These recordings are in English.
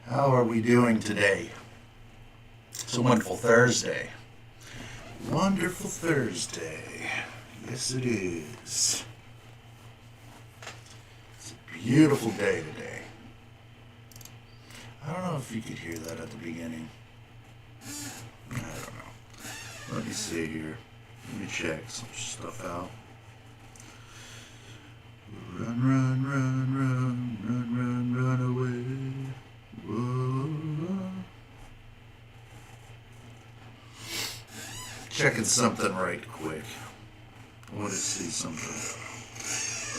How are we doing today? It's a wonderful Thursday. Wonderful Thursday. Yes, it is. It's a beautiful day today. I don't know if you could hear that at the beginning. I don't know. Let me see here. Let me check some stuff out. Run, run, run, run, run, run, run away. Whoa. Checking something right quick. I want to see something.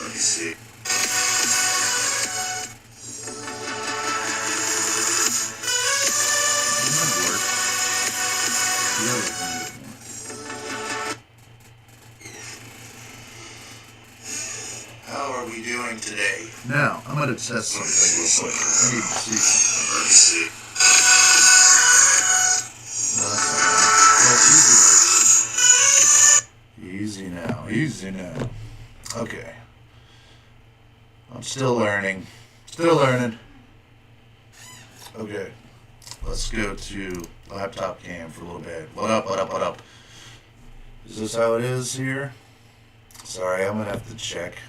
Let me see. It might work. The other thing didn't work. How are we doing today? Now, I'm going to test something real quick. I need to see something. Let me see. Easy now. Easy now. Okay. I'm still learning. Still learning. Okay. Let's go to laptop cam for a little bit. What up, what up, what up? Is this how it is here? Sorry, I'm going to have to check.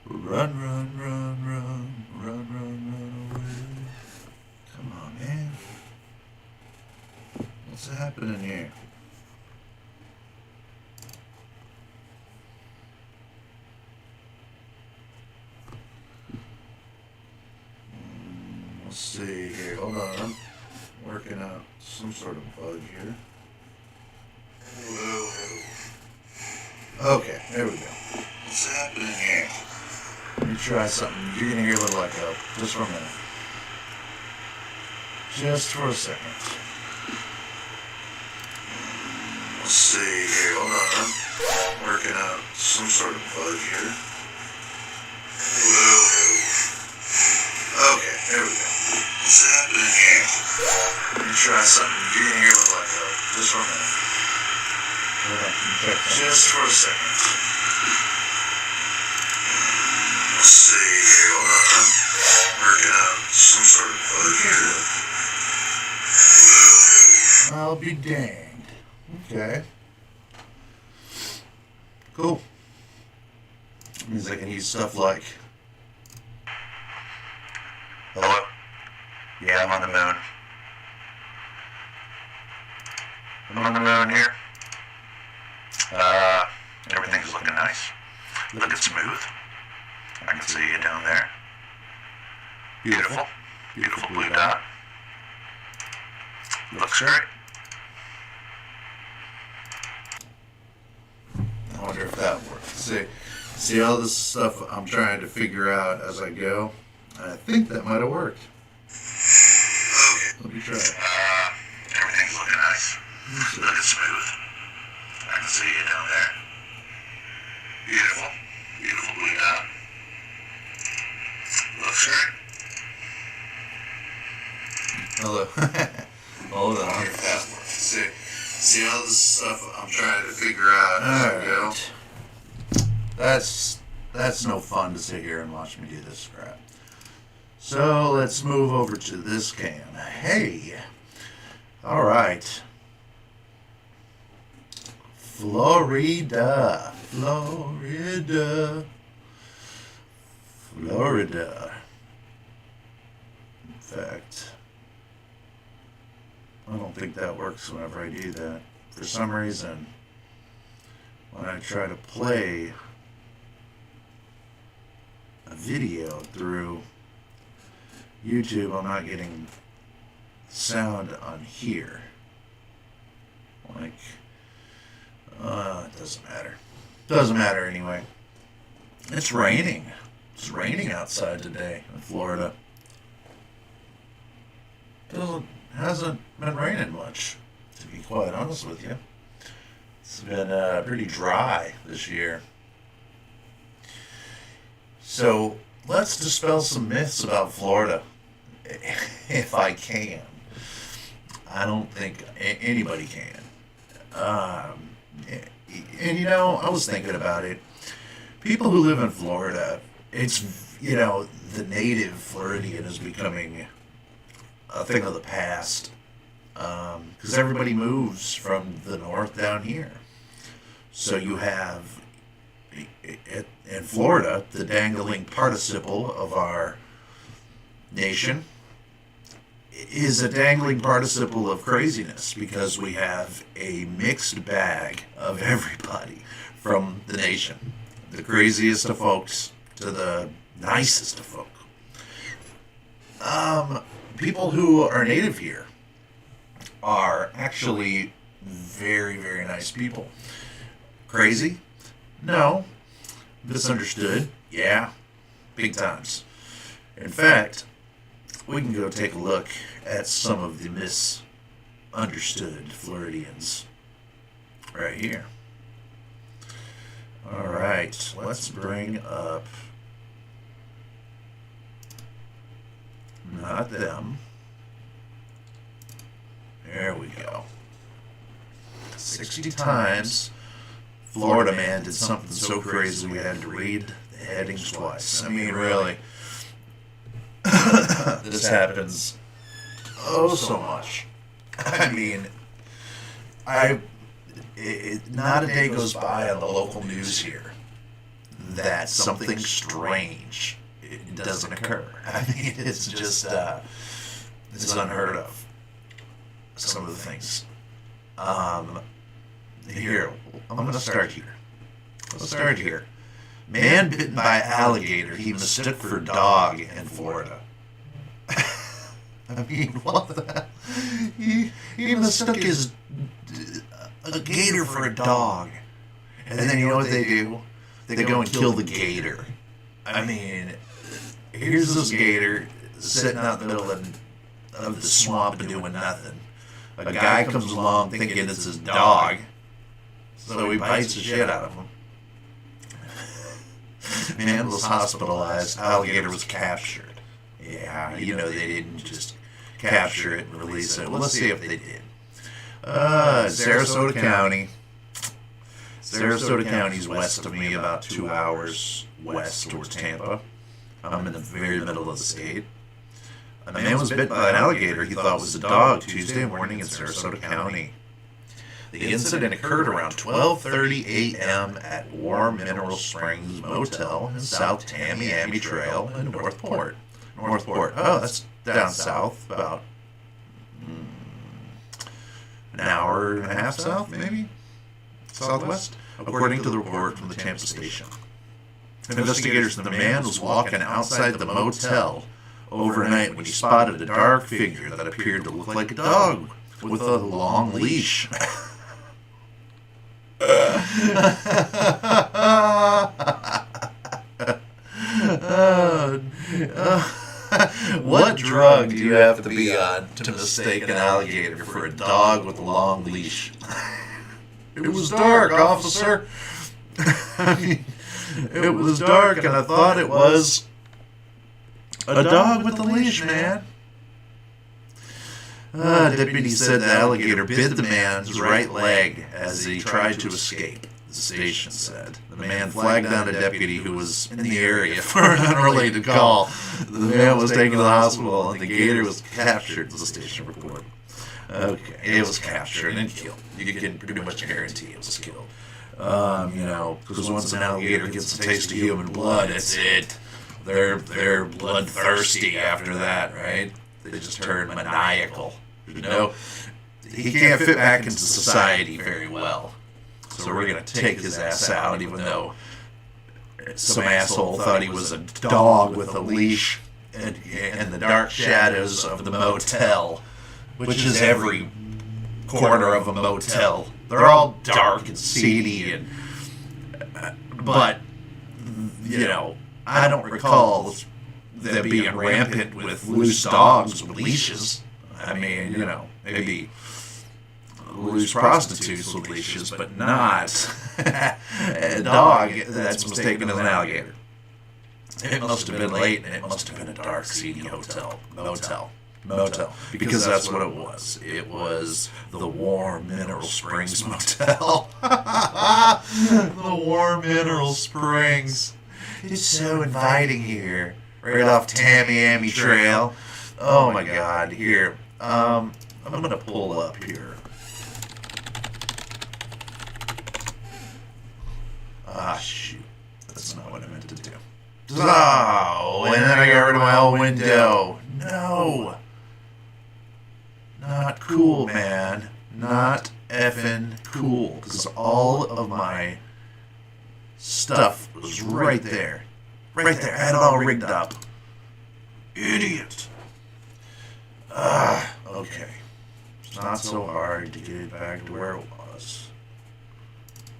Run, run, run, run, run, run, run away. Come on, man. What's happening here? Let's see here. Hold on. I'm working out some sort of bug here. Okay, there we go. What's happening here? Let me try something. You're going to hear a little echo. Just for a minute. Just for a second. Let's see here. Hold on. I'm working out some sort of bug here. Okay, there we go. What's happening here? Let me try something. You're going to hear a little echo. Just for a minute. Hold on. Check that. Just for a second. Let's see here. Hold on. I'm working out some sort of bug here. I'll be danged. Okay. Cool. Means I can use stuff like... Hello? Yeah, I'm on the moon. I'm on the moon here. Everything's looking nice. Looking smooth. I can see you down there. Beautiful. Beautiful blue dot. Looks great. I wonder if that works. See all this stuff I'm trying to figure out as I go? I think that might have worked. Okay. Let me try it. Everything's looking nice. Looking smooth. I can see you down there. Beautiful. Beautiful blue dot. Looks great. Hello. Hold on. I wonder if that works. See all this stuff I'm trying to figure out as I go? That's no fun to sit here and watch me do this crap. So let's move over to this cam. Hey. All right. Florida. Florida. Florida. In fact, I don't think that works whenever I do that. For some reason, when I try to play a video through YouTube, I'm not getting sound on here. Like, it doesn't matter. Doesn't matter anyway. It's raining. It's raining outside today in Florida. Hasn't been raining much, to be quite honest with you. It's been pretty dry this year. So let's dispel some myths about Florida, if I can. I don't think anybody can. And you know, I was thinking about it. People who live in Florida, it's the native Floridian is becoming a thing of the past because everybody moves from the north down here. So you have, in Florida, the dangling participle of our nation is a dangling participle of craziness because we have a mixed bag of everybody from the nation. The craziest of folks to the nicest of folk. People who are native here are actually very, very nice people. Crazy? No. Misunderstood? Yeah. Big times. In fact, we can go take a look at some of the misunderstood Floridians right here. All right, let's bring up, not them. There we go. 60 times, Florida man did something so crazy we had to read the headings twice. I mean, really. This happens so much. I mean, not a day goes by on the local news here that something strange doesn't occur. I mean, it's just, it's unheard of. Some of the things. Here, I'm going to start here. Let's start here. Man bitten by alligator he mistook for dog in Florida. I mean, what the hell? He mistook a gator for a dog. And then you know what they do? They go and kill the gator. I mean, here's this gator sitting out in the middle of the swamp and doing nothing. A guy comes along thinking it's his dog, so he bites the shit out of him. Man was hospitalized. Alligator was captured. Yeah, they didn't just capture it and release it. Well, let's see if they did. Sarasota County. Sarasota County's west of me, about 2 hours west towards Tampa. I'm in the very middle of the state. A man was bitten by an alligator he thought was a dog Tuesday morning in Sarasota County. The incident occurred around 12:30 a.m. at Warm Mineral Springs Motel in South Tamiami Trail in Northport. Northport. Oh, that's down south, about an hour and a half south, maybe? Southwest? According to the report from the Tampa station. Investigators said the man was walking outside the motel overnight when he spotted a dark figure that appeared to look like a dog with a long leash. What drug do you have to be on to mistake an alligator for a dog with a long leash? It was dark, officer. I mean, it was dark, and I thought it was a dog with a leash, man. Deputy said the alligator bit the man's right leg as he tried to escape, the station said. The man flagged down a deputy who was in the area for an unrelated call. The man was taken to the hospital, and the gator was captured, the station reported. Okay, it was captured and killed. You can pretty much guarantee it was killed. Because once an alligator gets a taste of human blood, that's it. They're bloodthirsty after that, right? They just turn maniacal. He can't fit back into society very well. So we're going to take his ass out, even though some asshole thought he was a dog with a leash in the dark shadows of the motel, which is every corner of a motel. They're all dark and seedy, but I don't recall them being rampant with loose dogs with leashes. I mean, maybe loose prostitutes with leashes, but not a dog that's mistaken as an alligator. It must have been late, and it must have been a dark, seedy motel, because that's what it was. It was the Warm Mineral Springs Motel. The Warm Mineral Springs. It's so inviting here. Right off Tamiami Trail. Oh my God. Here. I'm gonna pull up here. Ah, shoot. That's not what I meant to do. Oh, and then I got rid of my old window. No. Not cool, man. Not effing cool. Because all of my stuff was right there. Right there. I had it all rigged up. Idiot. Okay. It's not so hard to get it back to where it was.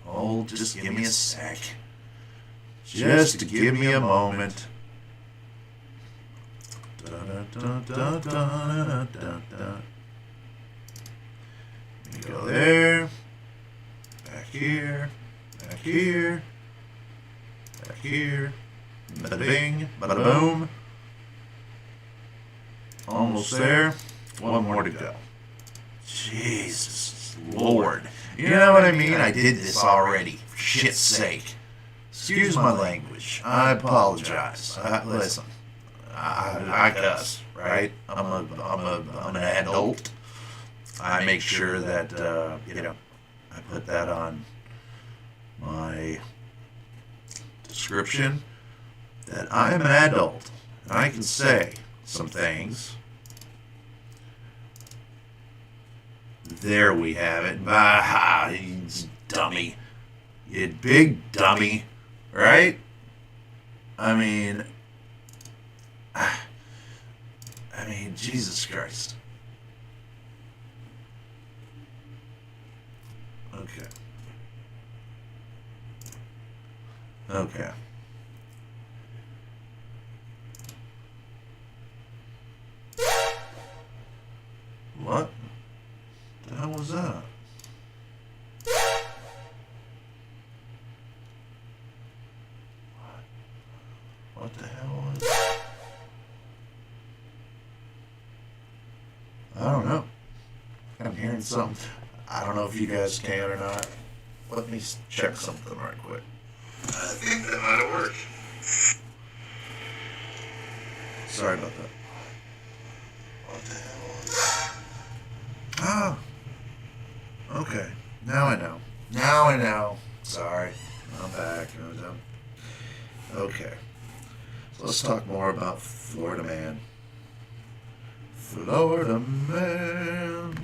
Oh, just give me a sec. Just to give me a moment. You go there. Back here. Back here. Back here. Bada bing. Bada boom. Almost there. One more to go. Jesus Lord. You know what I mean? I did this already. For shit's sake. Excuse my language. I apologize. Listen. I cuss, right? I'm an adult. I make sure that, I put that on my description, that I am an adult, and I can say some things. There we have it. Bah, you dummy. You big dummy, right? I mean, Jesus Christ. Okay. Okay. What the hell was that? What the hell was that? I don't know. I'm hearing something. I don't know if you guys can or not. Let me check something right quick. I think that might have worked. Sorry about that. What the hell was that? Ah. Okay. Now I know. Now I know. Sorry. I'm back. Okay. So let's talk more about Florida Man. Florida Man.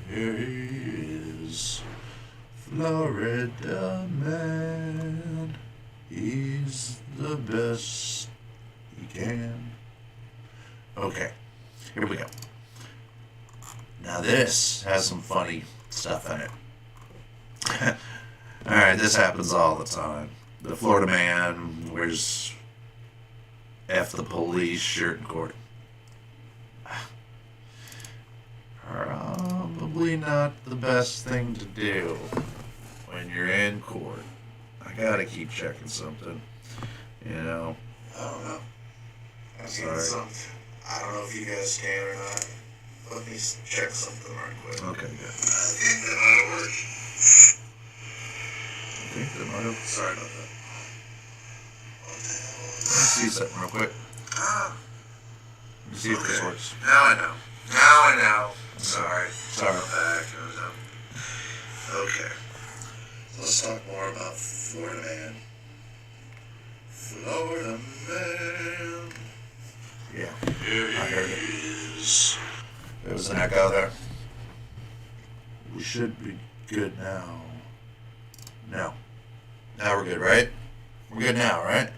Here he is. Florida Man. He's the best he can. Okay. Here we go. Now this has some funny stuff in it. Alright, this happens all the time. The Florida Man wears F the police shirt in court. Probably not the best thing to do when you're in court. I gotta keep checking something. You know. I don't know. Sorry. I don't know if you guys can or not. Let me check something right quick. Okay, good. I think that might have worked. I think that might have. Sorry about that. What the hell was Let's see something real quick. Ah. Let me see if this works. Now I know. Now I know. Sorry. Sorry. I'm back. Okay. Let's talk more about Florida Man. Florida Man. Yeah, Here I heard it. he is. There was an echo there. We should be good now. No. Now we're good, right? We're good now, right?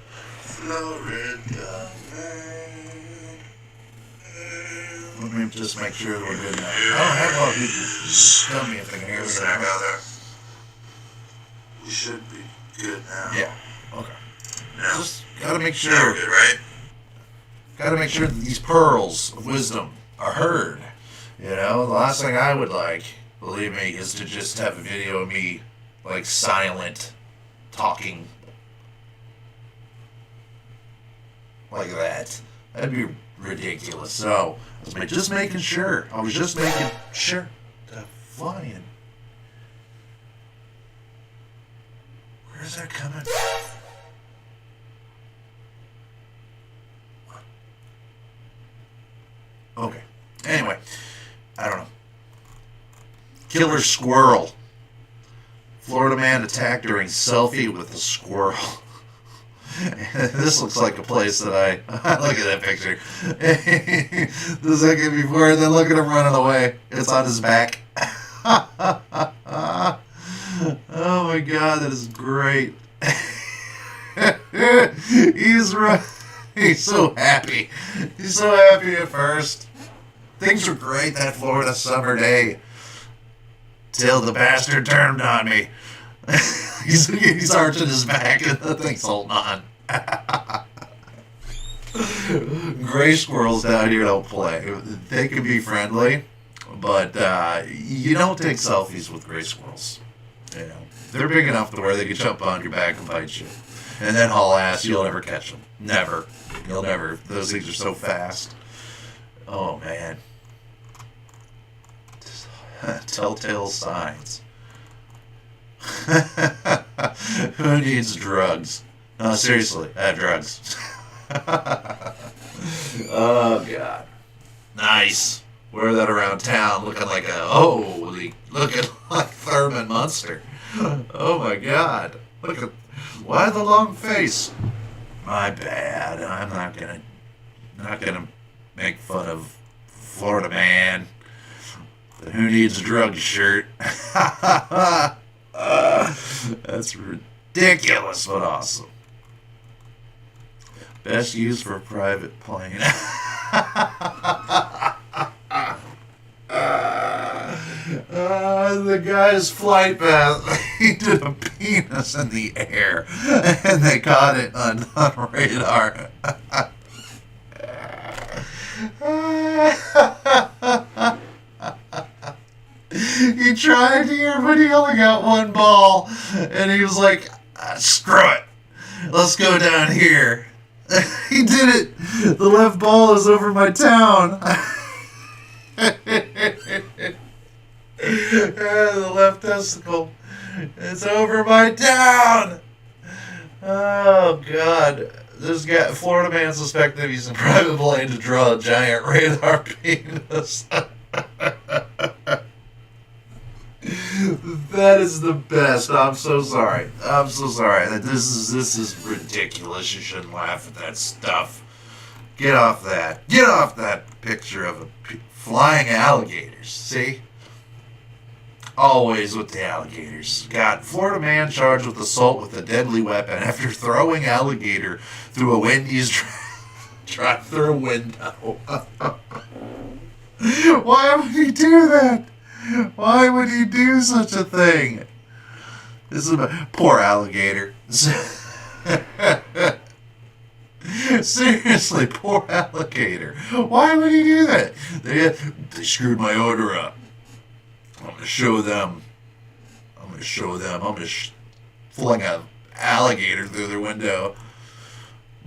Florida Man. Let me just make sure that we're good now. I don't have a lot of people. Just tell me if they can hear There's me. an echo there. We should be good now. Yeah. Okay. Now. Just gotta make Now we're sure. good, right? Gotta make sure that these pearls of wisdom are heard. You know, the last thing I would like, believe me, is to just have a video of me, like, silent, talking like that. That'd be ridiculous. So, I was just making sure. I was just making sure to fly in. Where's that coming from? Okay. Anyway, I don't know. Killer squirrel. Florida man attacked during selfie with a squirrel. This looks like a place that I look at that picture. The second before, then look at him running away. It's on his back. Oh my God, that is great. He's so happy. He's so happy at first. Things were great that Florida summer day. Till the bastard turned on me. he's arching his back and the thing's holding on. Gray squirrels down here don't play. They can be friendly, but you don't take selfies with gray squirrels. You know, they're big enough to where they can jump on your back and bite you, and then haul ass. You'll never catch them. Never. You'll never. Those things are so fast. Oh man. Telltale signs. Who needs drugs? No, seriously, I have drugs. Oh God. Nice. Wear that around town looking like looking like Thurman Munster. Oh my God. Why the long face? My bad. I'm not gonna make fun of Florida man. The Who Needs a Drug shirt. That's ridiculous, but awesome. Best used for a private plane. The guy's flight path, he did a penis in the air, and they caught it on radar. He tried here, but he only got one ball, and he was like, screw it, let's go down here. He did it. The left ball is over my town. The left testicle. It's over my town. Oh, God. This guy, Florida man suspected he's in private plane to draw a giant radar penis. That is the best. I'm so sorry. This is ridiculous. You shouldn't laugh at that stuff. Get off that. Get off that picture of flying alligators. See? Always with the alligators. God, Florida man charged with assault with a deadly weapon after throwing alligator through a Wendy's drive-through window. Why would he do that? Why would he do such a thing? This is a poor alligator. Seriously, poor alligator. Why would he do that? They screwed my order up. I'm going to show them. I'm going to fling an alligator through their window.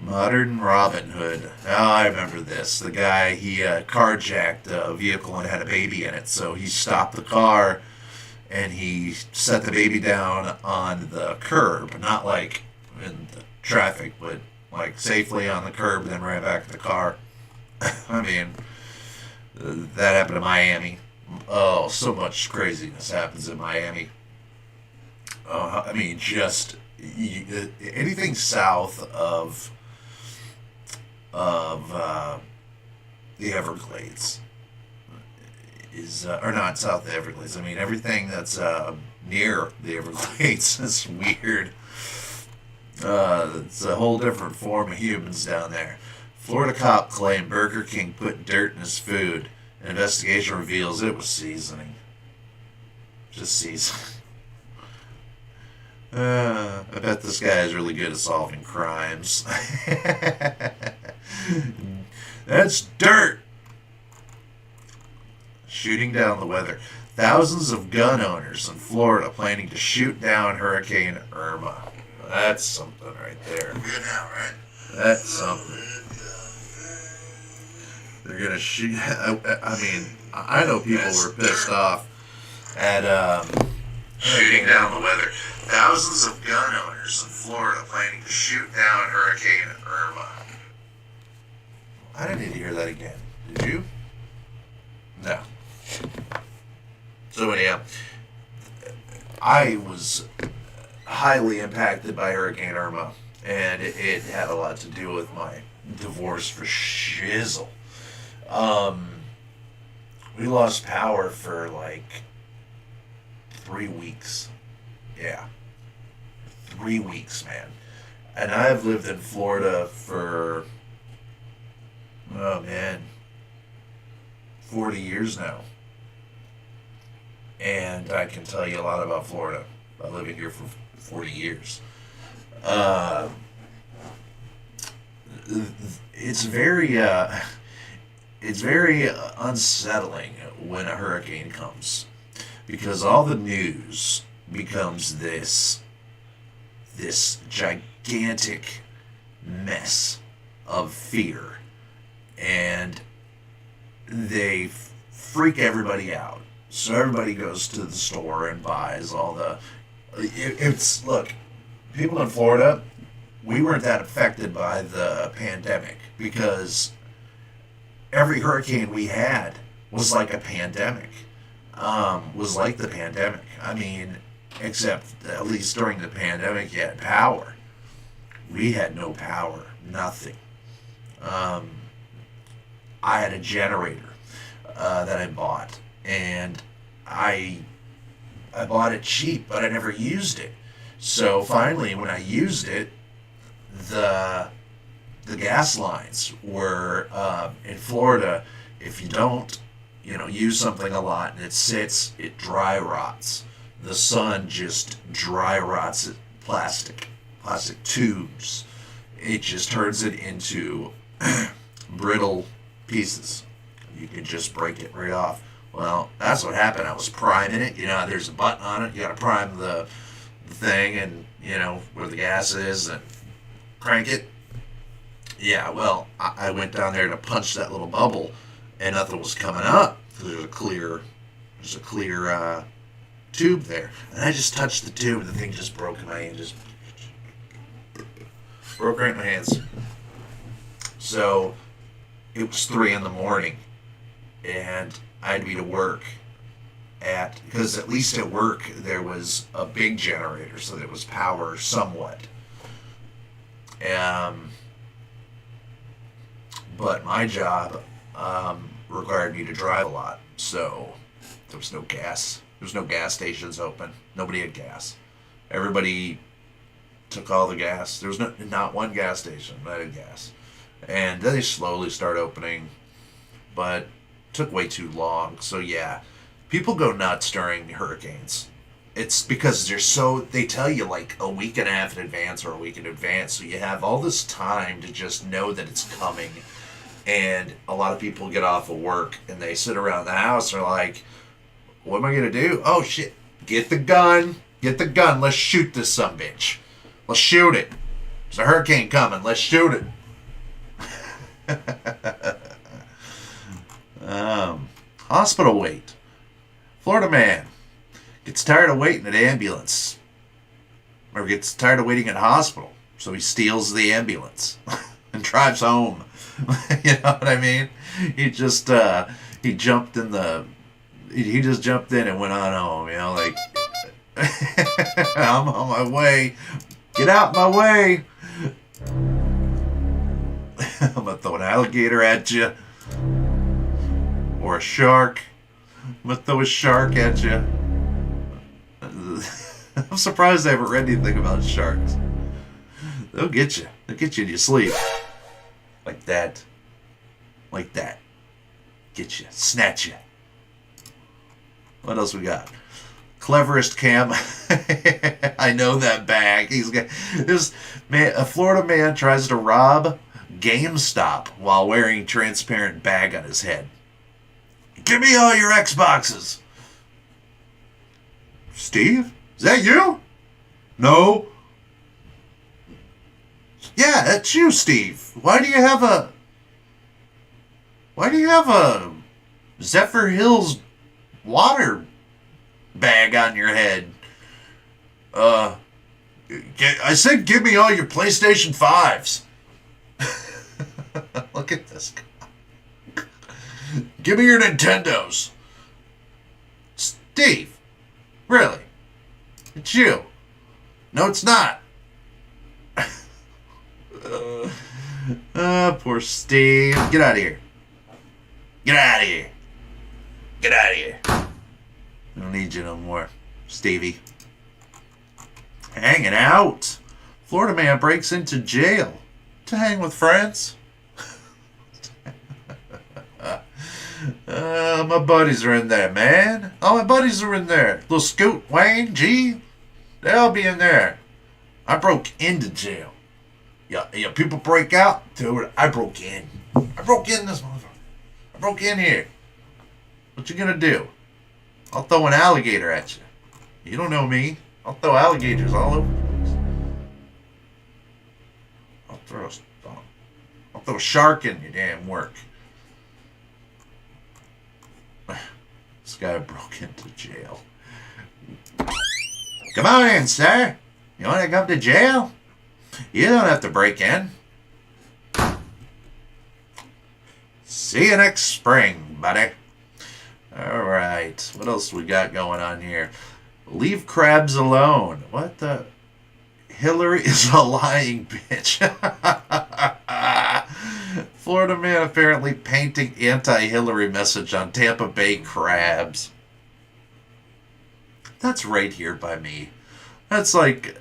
Modern Robin Hood. Oh, I remember this. The guy, he carjacked a vehicle and had a baby in it. So he stopped the car and he set the baby down on the curb. Not like in the traffic, but like safely on the curb, then right back in the car. I mean, that happened in Miami. Oh, so much craziness happens in Miami. I mean, just anything south of the Everglades is, or not south of the Everglades. I mean, everything that's near the Everglades is weird. It's a whole different form of humans down there. Florida cop claimed Burger King put dirt in his food. An investigation reveals it was seasoning. Just seasoning. I bet this guy is really good at solving crimes. That's dirt! Shooting down the weather. Thousands of gun owners in Florida planning to shoot down Hurricane Irma. That's something right there. Good now, right? That's something. They're gonna shoot. I mean, I know people were pissed off at shooting down the weather. Thousands of gun owners in Florida planning to shoot down Hurricane Irma. I didn't need to hear that again. Did you? No. So anyhow, I was highly impacted by Hurricane Irma, and it had a lot to do with my divorce for shizzle. We lost power for like 3 weeks. Yeah. 3 weeks, man. And I've lived in Florida for, oh man, 40 years now. And I can tell you a lot about Florida. I've lived here for 40 years. It's very unsettling when a hurricane comes, because all the news becomes this gigantic mess of fear, and they freak everybody out. So everybody goes to the store and buys all the. Look, people in Florida, we weren't that affected by the pandemic because every hurricane we had was like a pandemic. Was like the pandemic. I mean, except at least during the pandemic, you had power. We had no power, nothing. I had a generator that I bought, and I bought it cheap, but I never used it. So finally, when I used it, the gas lines were in Florida. If you don't, use something a lot and it sits, it dry rots. The sun just dry rots it. Plastic tubes. It just turns it into brittle pieces. You can just break it right off. Well, that's what happened. I was priming it. There's a button on it. You got to prime the thing, and where the gas is, and crank it. Yeah, well, I went down there to punch that little bubble, and nothing was coming up. There's a clear tube there, and I just touched the tube, and the thing just broke in my hand. Just broke right in my hands. So it was 3 a.m, and I had to be to work because at least at work there was a big generator, so there was power somewhat. But my job required me to drive a lot, so there was no gas. There was no gas stations open. Nobody had gas. Everybody took all the gas. There was not one gas station that had gas. And then they slowly start opening, but took way too long. So yeah, people go nuts during hurricanes. It's because they tell you like a week and a half in advance or a week in advance, so you have all this time to just know that it's coming. And a lot of people get off of work and they sit around the house and are like, what am I going to do? Oh shit, get the gun, let's shoot this sumbitch. Let's shoot it. There's a hurricane coming, let's shoot it. Hospital wait. Florida man gets tired of waiting at ambulance, or gets tired of waiting at hospital, so he steals the ambulance and drives home. You know what I mean? He just jumped in and went on home. Like I'm on my way. Get out my way. I'm gonna throw an alligator at you. Or a shark. I'm gonna throw a shark at you. I'm surprised I haven't read anything about sharks. They'll get you. They'll get you in your sleep. Like that. Like that. Get you. Snatch you. What else we got? Cleverest cam. I know that bag. He's got this man. A Florida man tries to rob GameStop while wearing transparent bag on his head. Give me all your Xboxes. Steve? Is that you? No. Yeah, that's you, Steve. Why do you have a Zephyr Hills water bag on your head? I said give me all your PlayStation 5s. Look at this guy. Give me your Nintendos. Steve. Really? It's you. No, it's not. Poor Steve. Get out of here. Get out of here. Get out of here. I don't need you no more, Stevie. Hanging out. Florida man breaks into jail to hang with friends. My buddies are in there, man. All my buddies are in there. Little Scoot, Wayne, G. They all be in there. I broke into jail. Yeah, people break out. Dude, I broke in. I broke in this motherfucker. I broke in here. What you gonna do? I'll throw an alligator at you. You don't know me. I'll throw alligators all over the place. I'll throw a shark in your damn work. This guy broke into jail. Come on in, sir. You want to come to jail? You don't have to break in. See you next spring, buddy. Alright, what else we got going on here? Leave crabs alone. What the? Hillary is a lying bitch. Florida man apparently painting anti-Hillary message on Tampa Bay crabs. That's right here by me. That's like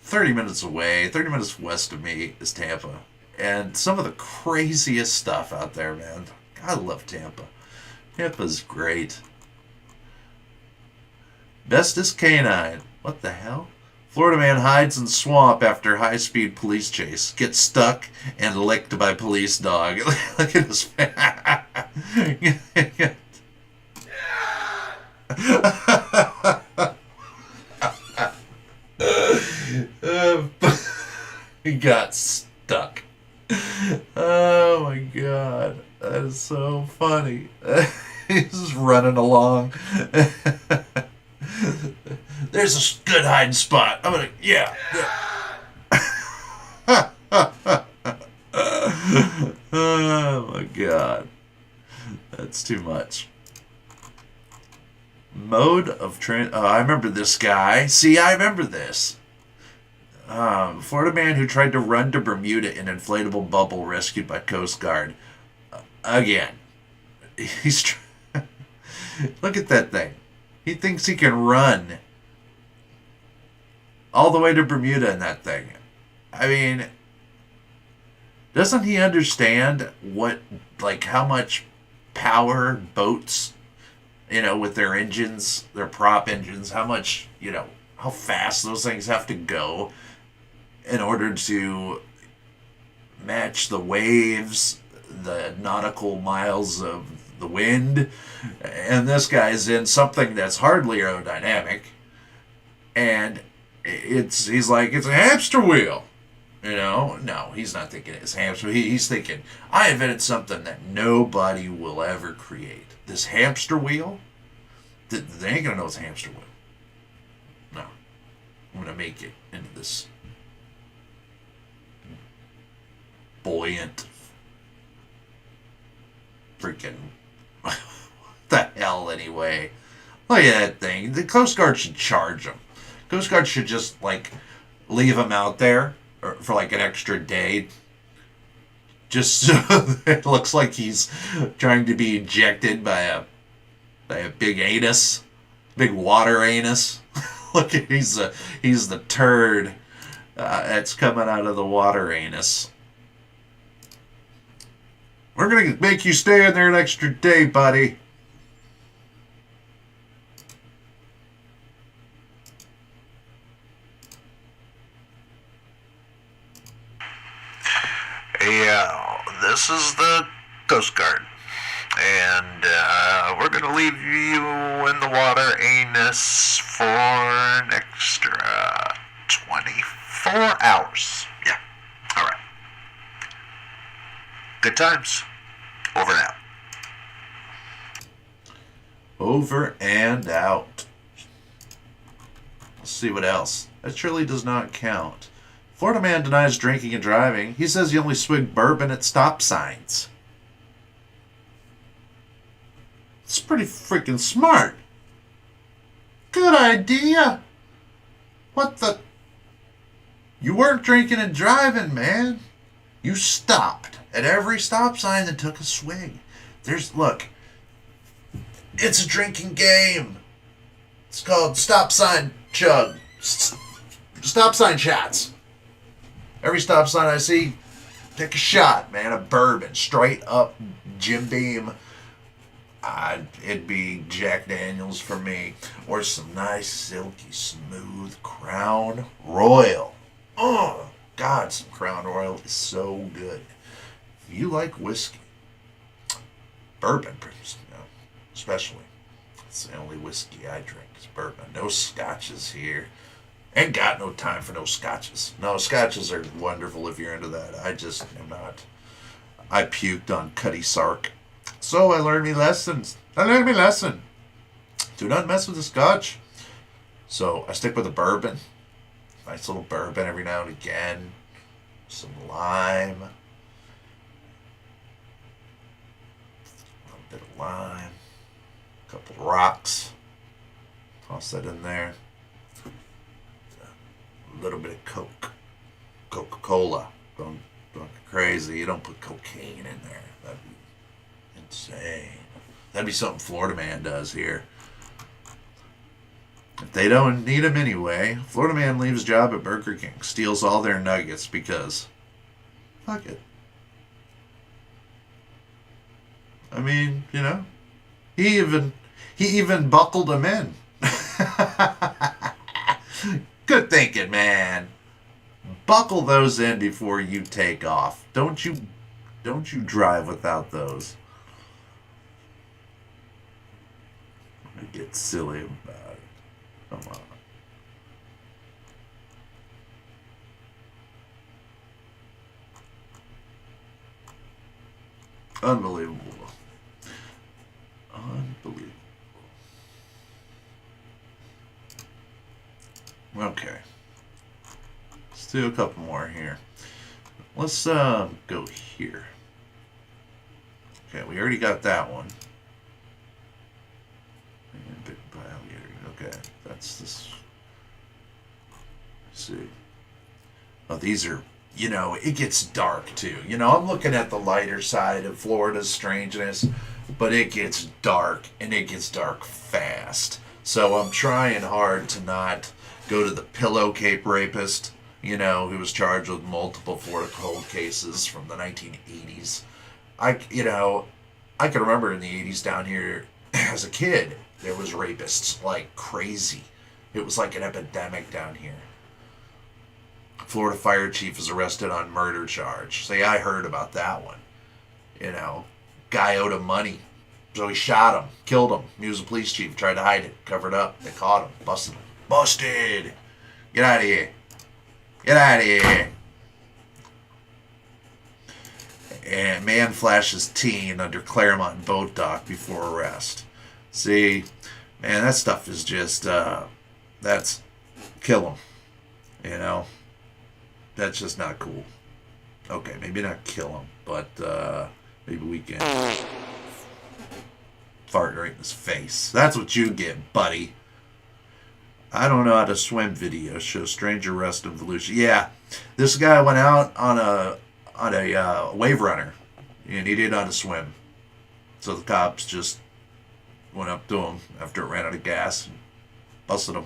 30 minutes away, 30 minutes west of me is Tampa. And some of the craziest stuff out there, man. I love Tampa. Tampa's great. Bestest canine. What the hell? Florida man hides in swamp after high-speed police chase. Gets stuck and licked by police dog. Look at his face. He got stuck. Oh my god. That is so funny. He's just running along. There's a good hiding spot. I'm gonna, yeah. Oh my god. That's too much. Mode of I remember this guy. See, I remember this. Florida man who tried to run to Bermuda in inflatable bubble rescued by Coast Guard. Again. He's look at that thing. He thinks he can run all the way to Bermuda in that thing. I mean, doesn't he understand how much power boats, with their engines, their prop engines, how much, how fast those things have to go in order to match the waves, the nautical miles of the wind. And this guy's in something that's hardly aerodynamic, and he's like, it's a hamster wheel. No, he's not thinking it's hamster. He's thinking, I invented something that nobody will ever create. This hamster wheel? They ain't gonna know it's a hamster wheel. No. I'm gonna make it into this buoyant freaking what the hell anyway. Look at that thing. The Coast Guard should charge him. Coast Guard should just leave him out there for an extra day, just so it looks like he's trying to be ejected by a big anus, big water anus. Look, he's the turd that's coming out of the water anus. We're gonna make you stay in there an extra day, buddy. Yeah, this is the Coast Guard, and we're gonna leave you in the water anus for an extra 24 hours. Yeah, all right. Good times. Over and out. Over and out. Let's see what else. That surely does not count. Florida man denies drinking and driving. He says he only swigged bourbon at stop signs. It's pretty freaking smart. Good idea. What the? You weren't drinking and driving, man. You stopped at every stop sign and took a swig. Look, it's a drinking game. It's called stop sign chug. Stop sign shots. Every stop sign I see, take a shot, man, of bourbon. Straight up Jim Beam. It'd be Jack Daniels for me. Or some nice, silky, smooth Crown Royal. Oh, God, some Crown Royal is so good. If you like whiskey, bourbon, especially. It's the only whiskey I drink is bourbon. No scotches here. Ain't got no time for no scotches. No, scotches are wonderful if you're into that. I just am not. I puked on Cutty Sark. So I learned me lessons. Do not mess with the scotch. So I stick with the bourbon. Nice little bourbon every now and again. Some lime. A little bit of lime. A couple of rocks. Toss that in there. A little bit of Coke. Coca-Cola. Don't go crazy. You don't put cocaine in there. That'd be insane. That'd be something Florida Man does here. If they don't need him anyway, Florida Man leaves job at Burger King, steals all their nuggets because, fuck it. I mean, he even buckled them in. Good thinking, man. Buckle those in before you take off. Don't you drive without those. I'm gonna get silly about it. Come on. Unbelievable. Okay. Let's do a couple more here. Let's go here. Okay, we already got that one. Big alligator. Okay, that's this. Let's see. Oh, these are, it gets dark too. I'm looking at the lighter side of Florida's strangeness, but it gets dark, and it gets dark fast. So I'm trying hard to not go to the Pillow Cape rapist, who was charged with multiple Florida cold cases from the 1980s. I can remember in the 80s down here as a kid, there was rapists like crazy. It was like an epidemic down here. Florida fire chief was arrested on murder charge. Say, I heard about that one. Guy owed him money. So he shot him, killed him. He was a police chief, tried to hide it, covered up. They caught him, busted him. Busted! Get out of here. Get out of here. And man flashes teen under Claremont boat dock before arrest. See, man, that stuff is just, that's, kill him. That's just not cool. Okay, maybe not kill him, but maybe we can fart right in his face. That's what you get, buddy. I don't know how to swim video show strange arrest in Volusia. Yeah, this guy went out on a wave runner, and he didn't know how to swim. So the cops just went up to him after it ran out of gas and busted him.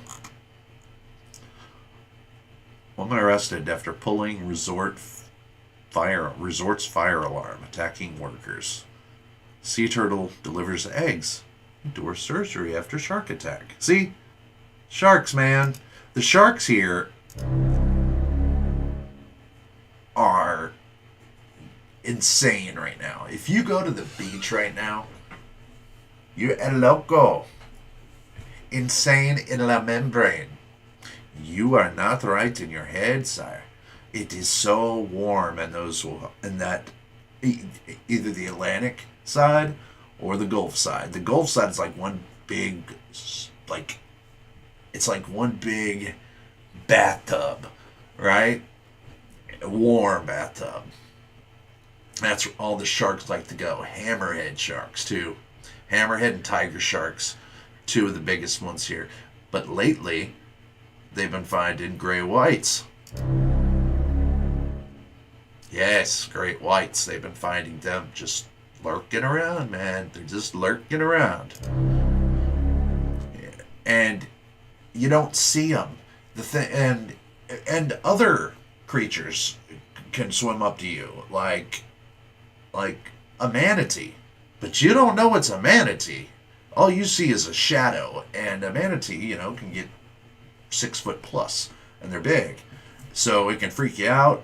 Woman arrested after pulling resort's fire alarm, attacking workers. Sea turtle delivers eggs. Endures surgery after shark attack. See? Sharks, man. The sharks here are insane right now. If you go to the beach right now, you're a loco. Insane in la membrane. You are not right in your head, sire. It is so warm in that either the Atlantic side or the Gulf side. The Gulf side is like one big, it's like one big bathtub, right? A warm bathtub. That's where all the sharks like to go. Hammerhead sharks, too. Hammerhead and tiger sharks, two of the biggest ones here. But lately, they've been finding gray whites. Yes, great whites. They've been finding them just lurking around, man. They're just lurking around. And you don't see them. And other creatures can swim up to you, like a manatee. But you don't know it's a manatee. All you see is a shadow. And a manatee, can get 6 foot plus. And they're big. So it can freak you out.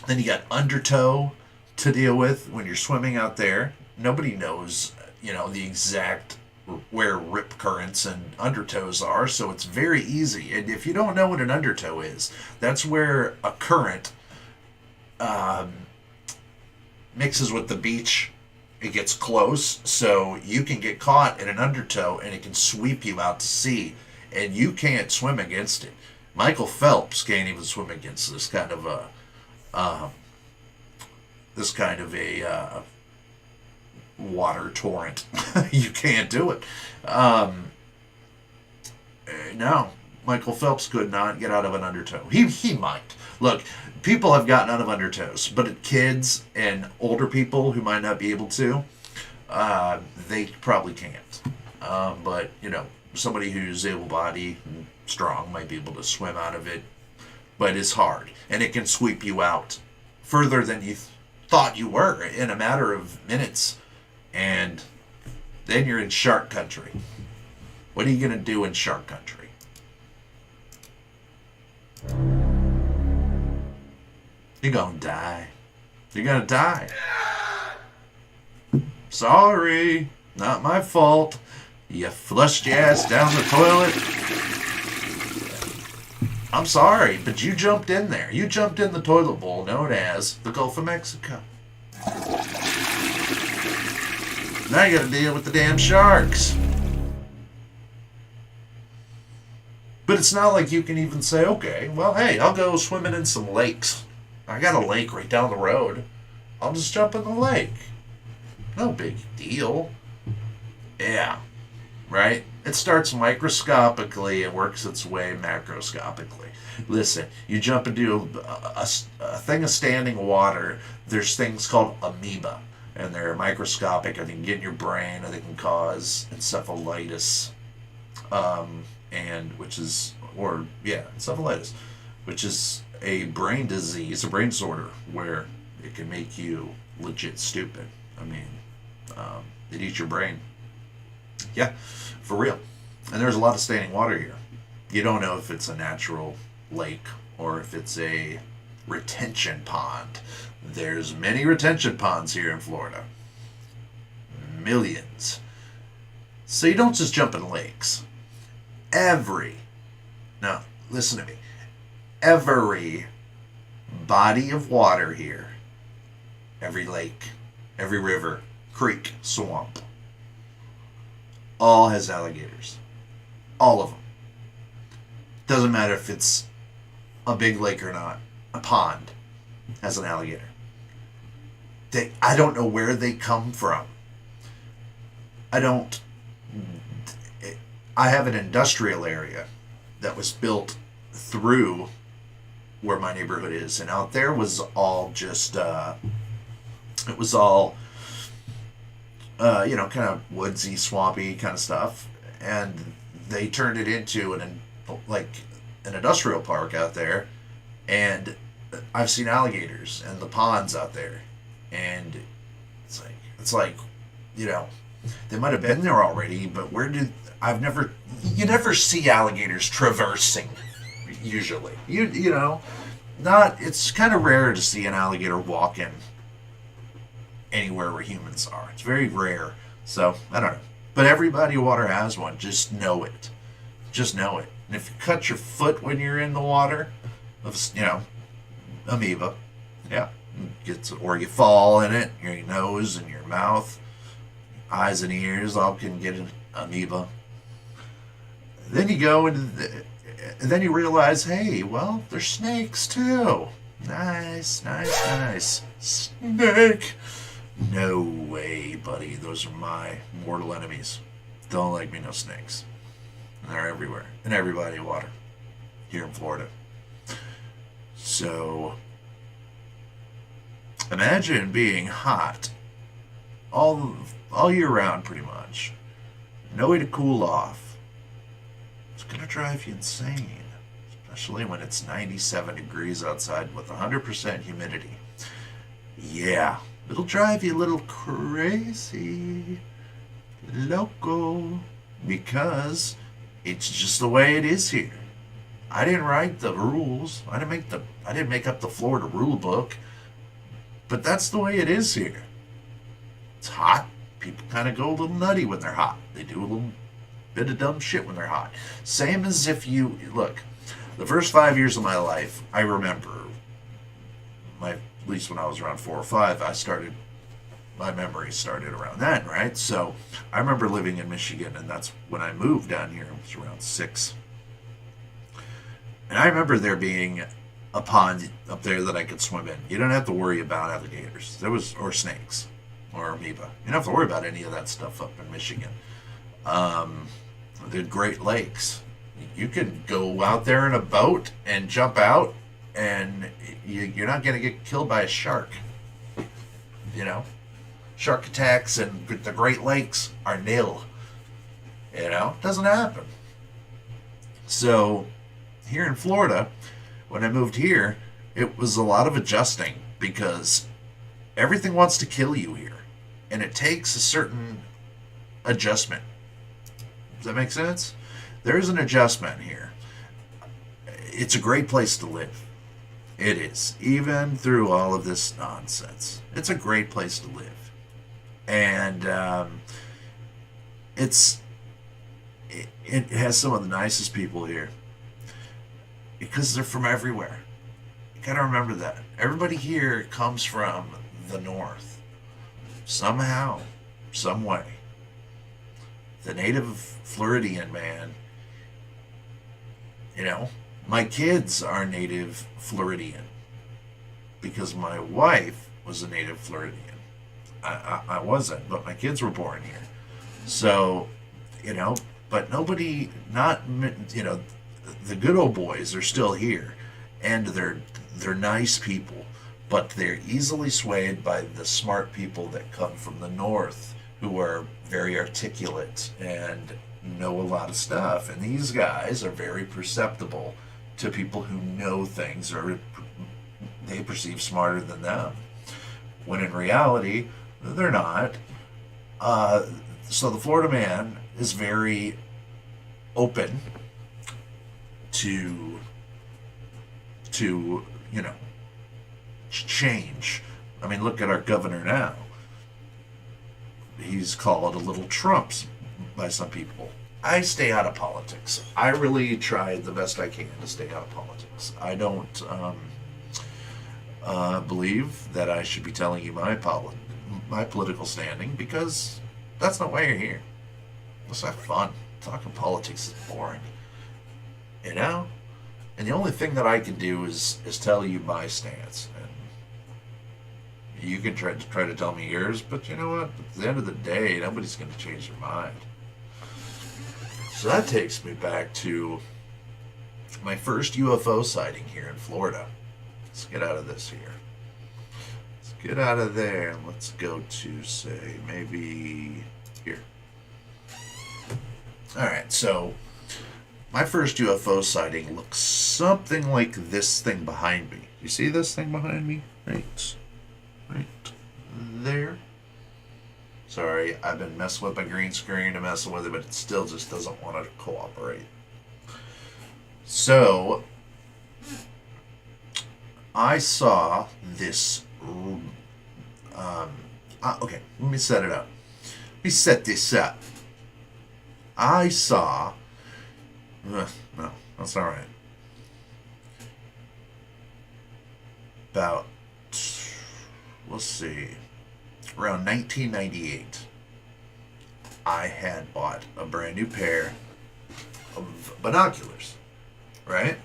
Then you got undertow to deal with when you're swimming out there. Nobody knows, the exact where rip currents and undertows are, so it's very easy. And if you don't know what an undertow is, that's where a current mixes with the beach. It gets close, so you can get caught in an undertow and it can sweep you out to sea, and you can't swim against it. Michael Phelps can't even swim against this kind of a water torrent. You can't do it. No, Michael Phelps could not get out of an undertow. He might. Look, people have gotten out of undertows, but kids and older people who might not be able to, they probably can't. But, somebody who's able-bodied and strong might be able to swim out of it, but it's hard, and it can sweep you out further than you thought you were in a matter of minutes, and then you're in shark country. What are you going to do in shark country? You're going to die. You're going to die. Sorry, not my fault. You flushed your ass down the toilet. I'm sorry, but you jumped in there. You jumped in the toilet bowl known as the Gulf of Mexico. Now you gotta deal with the damn sharks. But it's not like you can even say, okay, well, hey, I'll go swimming in some lakes. I got a lake right down the road. I'll just jump in the lake. No big deal. Yeah. Right? It starts microscopically and works its way macroscopically. Listen, you jump into a thing of standing water, there's things called amoeba, and they're microscopic, and they can get in your brain, and they can cause encephalitis, encephalitis, which is a brain disease, a brain disorder, where it can make you legit stupid. I mean, it eats your brain. Yeah, for real. And there's a lot of standing water here. You don't know if it's a natural lake or if it's a retention pond. There's many retention ponds here in Florida. Millions. So you don't just jump in lakes. Now, listen to me. Every body of water here, every lake, every river, creek, swamp, all has alligators. All of them. Doesn't matter if it's a big lake or not. A pond has an alligator. I don't know where they come from. I have an industrial area that was built through where my neighborhood is, and out there was all just it was all kind of woodsy, swampy kind of stuff, and they turned it into an industrial park out there, and I've seen alligators and the ponds out there, and it's like they might have been there already, but you never see alligators traversing usually. It's kind of rare to see an alligator walking anywhere where humans are. It's very rare. So, I don't know. But every body of water has one. Just know it. Just know it. And if you cut your foot when you're in the water, amoeba, yeah, or you fall in it, your nose and your mouth, eyes and ears all can get an amoeba. Then you go and then you realize, hey, well, there's snakes too. Nice. Snake. No way, buddy. Those are my mortal enemies. Don't like me no snakes. And they're everywhere. In every body of water. Here in Florida. So, imagine being hot all year round, pretty much. No way to cool off. It's going to drive you insane. Especially when it's 97 degrees outside with 100% humidity. Yeah, it'll drive you a little crazy. Loco. Because it's just the way it is here. I didn't write the rules. I didn't make up the Florida rule book. But that's the way it is here. It's hot. People kind of go a little nutty when they're hot. They do a little bit of dumb shit when they're hot. Same as if you look. The first 5 years of my life, I remember. At least when I was around 4 or 5, my memory started around then, right? So I remember living in Michigan, and that's when I moved down here. It was around 6. And I remember there being a pond up there that I could swim in. You don't have to worry about alligators. Or snakes. Or amoeba. You don't have to worry about any of that stuff up in Michigan. The Great Lakes. You can go out there in a boat and jump out, and you're not going to get killed by a shark. You know? Shark attacks in the Great Lakes are nil. You know? Doesn't happen. So, here in Florida, when I moved here, it was a lot of adjusting because everything wants to kill you here. And it takes a certain adjustment. Does that make sense? There is an adjustment here. It's a great place to live. It is. Even through all of this nonsense. It's a great place to live. And it has some of the nicest people here. Because they're from everywhere. You gotta remember that. Everybody here comes from the north. Somehow. Some way. The native Floridian man. You know, my kids are native Floridian. Because my wife was a native Floridian. I wasn't, but my kids were born here. So, you know, but nobody, the good old boys are still here. And they're nice people. But they're easily swayed by the smart people that come from the north who are very articulate and know a lot of stuff. And these guys are very perceptible to people who know things or they perceive smarter than them. When in reality, they're not. So the Florida man is very open to change. I mean, look at our governor now. He's called a little Trump by some people. I stay out of politics. I really try the best I can to stay out of politics. I don't believe that I should be telling you my political standing because that's not why you're here. Let's have fun. Talking politics is boring. You know? And the only thing that I can do is tell you my stance. And you can try to tell me yours, but you know what? At the end of the day, nobody's going to change their mind. So that takes me back to my first UFO sighting here in Florida. Let's get out of this here. Let's get out of there and let's go to, say, maybe here. Alright, so my first UFO sighting looks something like this thing behind me. You see this thing behind me? Right there. Sorry, I've been messing with my green screen and messing with it, but it still just doesn't want to cooperate. So, I saw this. Okay, let me set it up. Let me set this up. I saw. No, that's all right. About, let's see, around 1998, I had bought a brand new pair of binoculars, right?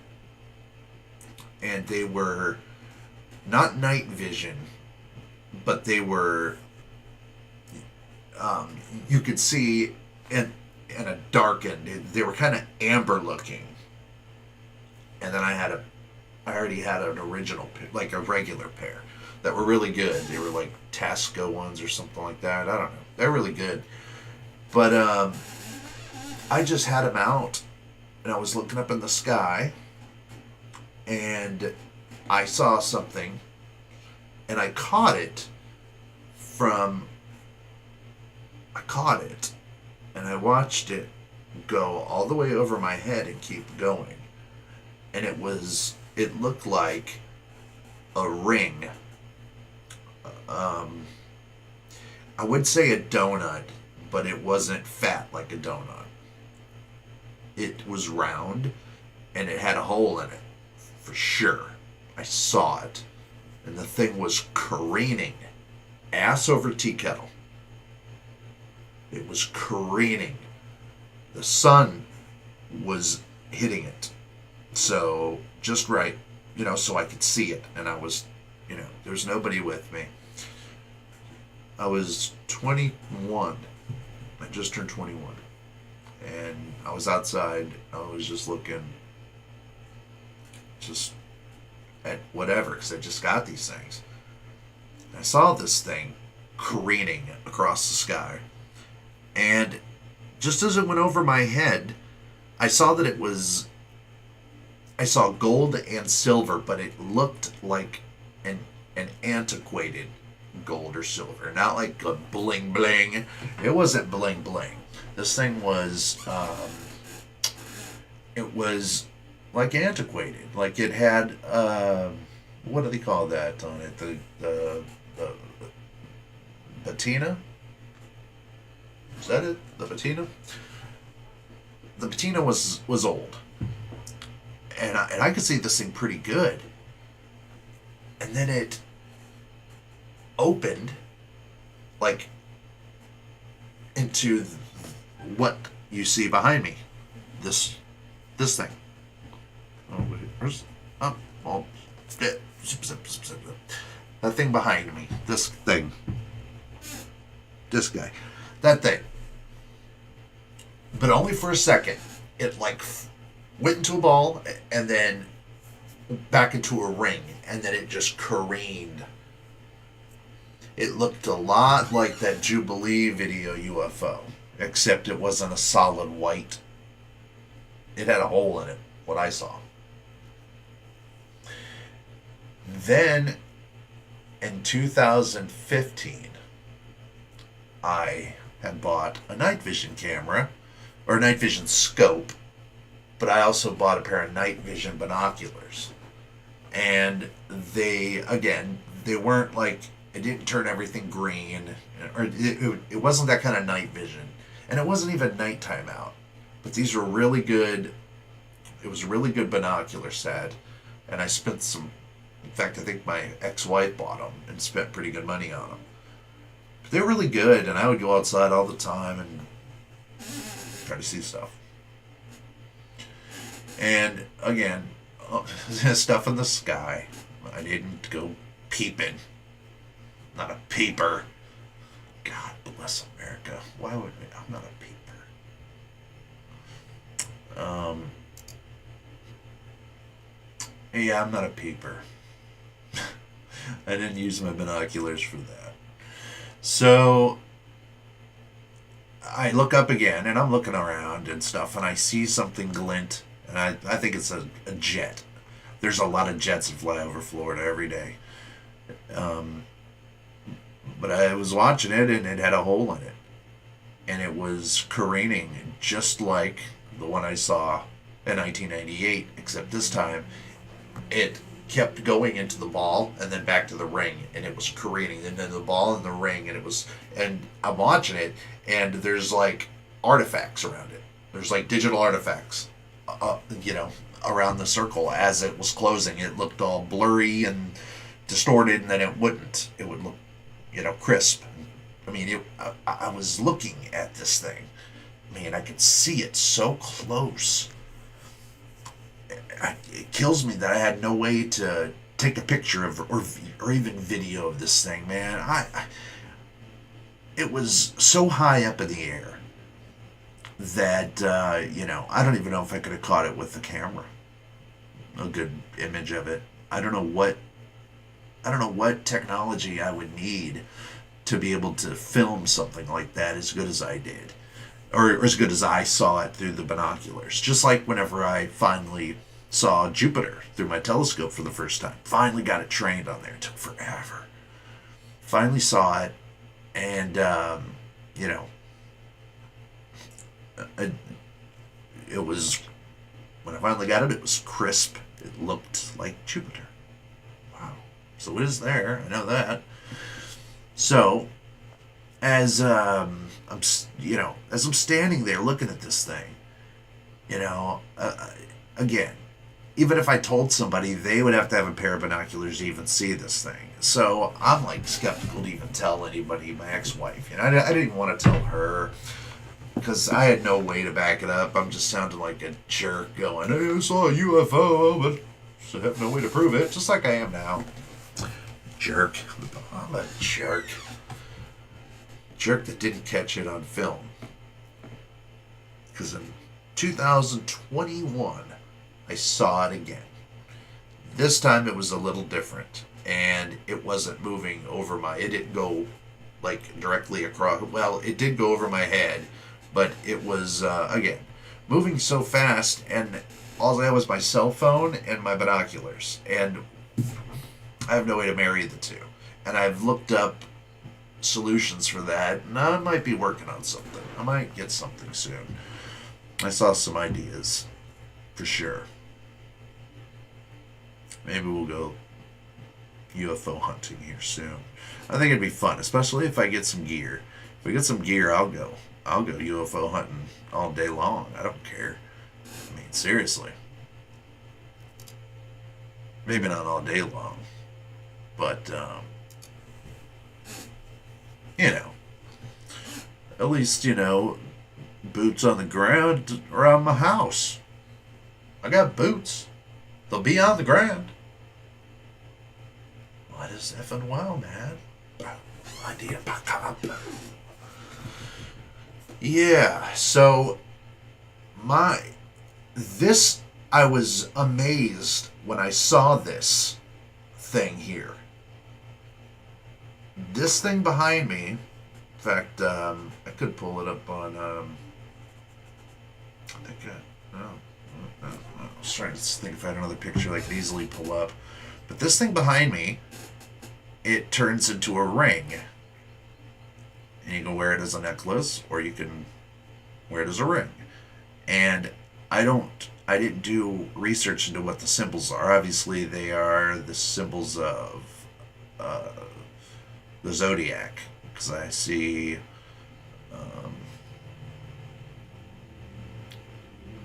And they were not night vision, but they were you could see in a darkened. They were kind of amber looking, and then I already had an original, like a regular pair that were really good. They were like Tasco ones or something like that. I don't know. They're really good, but I just had them out, and I was looking up in the sky, and I saw something, and I caught it, and I watched it go all the way over my head and keep going. And it looked like a ring. I would say a donut, but it wasn't fat like a donut. It was round, and it had a hole in it, for sure. I saw it. And the thing was careening, ass over tea kettle. It was careening. The sun was hitting it. So, just right, so I could see it. And I was, there's nobody with me. I was 21. I just turned 21. And I was outside. I was just looking at whatever, because I just got these things. And I saw this thing careening across the sky. And just as it went over my head, I saw gold and silver, but it looked like an antiquated gold or silver, not like a bling bling. It wasn't bling bling. This thing was, it was like antiquated. Like it had, what do they call that on it? The patina? Is that it? The patina? The patina was old. And I could see this thing pretty good. And then it opened, like, into what you see behind me. This thing. Oh, wait, where's... Oh, well... That thing behind me. This thing. This guy. That thing. But only for a second. It, like, went into a ball, and then back into a ring, and then it just careened. It looked a lot like that Jubilee video UFO, except it wasn't a solid white. It had a hole in it, what I saw. Then, in 2015, I had bought a night vision camera, or a night vision scope, but I also bought a pair of night vision binoculars. And they weren't like, it didn't turn everything green, or it wasn't that kind of night vision. And it wasn't even nighttime out. But these were really good. It was a really good binocular set. And I spent in fact, I think my ex-wife bought them and spent pretty good money on them. But they're really good, and I would go outside all the time and try to see stuff. And again, stuff in the sky. I didn't go peeping. Not a peeper. God bless America. Why would we? I'm not a peeper. Yeah, I'm not a peeper. I didn't use my binoculars for that. So I look up again, and I'm looking around and stuff, and I see something glint, and I think it's a jet. There's a lot of jets that fly over Florida every day. But I was watching it, and it had a hole in it. And it was careening just like the one I saw in 1998, except this time it kept going into the ball and then back to the ring, and it was careening, and then the ball and the ring, and I'm watching it, and there's like artifacts around it. There's like digital artifacts, around the circle as it was closing. It looked all blurry and distorted, and then it wouldn't. It would look, crisp. I mean, I was looking at this thing. Man, I could see it so close. It kills me that I had no way to take a picture of or even video of this thing, man. it was so high up in the air that, I don't even know if I could have caught it with the camera. A good image of it. I don't know what technology I would need to be able to film something like that as good as I did. Or as good as I saw it through the binoculars. Just like whenever I finally saw Jupiter through my telescope for the first time. Finally got it trained on there. It took forever. Finally saw it, and, it was, when I finally got it, it was crisp. It looked like Jupiter. Wow. So it is there. I know that. So, as I'm standing there looking at this thing, again, even if I told somebody, they would have to have a pair of binoculars to even see this thing. So I'm like skeptical to even tell anybody, my ex-wife. I didn't even want to tell her because I had no way to back it up. I'm just sounding like a jerk going, hey, I saw a UFO, but I have no way to prove it, just like I am now. Jerk. I'm a jerk. Jerk that didn't catch it on film. Because in 2021, I saw it again. This time it was a little different, and it wasn't moving over it didn't go like directly across, well, it did go over my head, but it was, again, moving so fast, and all I had was my cell phone and my binoculars, and I have no way to marry the two. And I've looked up solutions for that, and I might be working on something. I might get something soon. I saw some ideas, for sure. Maybe we'll go UFO hunting here soon. I think it'd be fun, especially if I get some gear. If I get some gear, I'll go UFO hunting all day long. I don't care. I mean, seriously. Maybe not all day long, but, at least, boots on the ground around my house. I got boots. They'll be on the ground. What is effing wow, man? Idea back up. Yeah, so I was amazed when I saw this thing here. This thing behind me, in fact, I could pull it up on, I was trying to think if I had another picture I could easily pull up. But this thing behind me, it turns into a ring. And you can wear it as a necklace, or you can wear it as a ring. And I didn't do research into what the symbols are. Obviously, they are the symbols of the zodiac. Because I see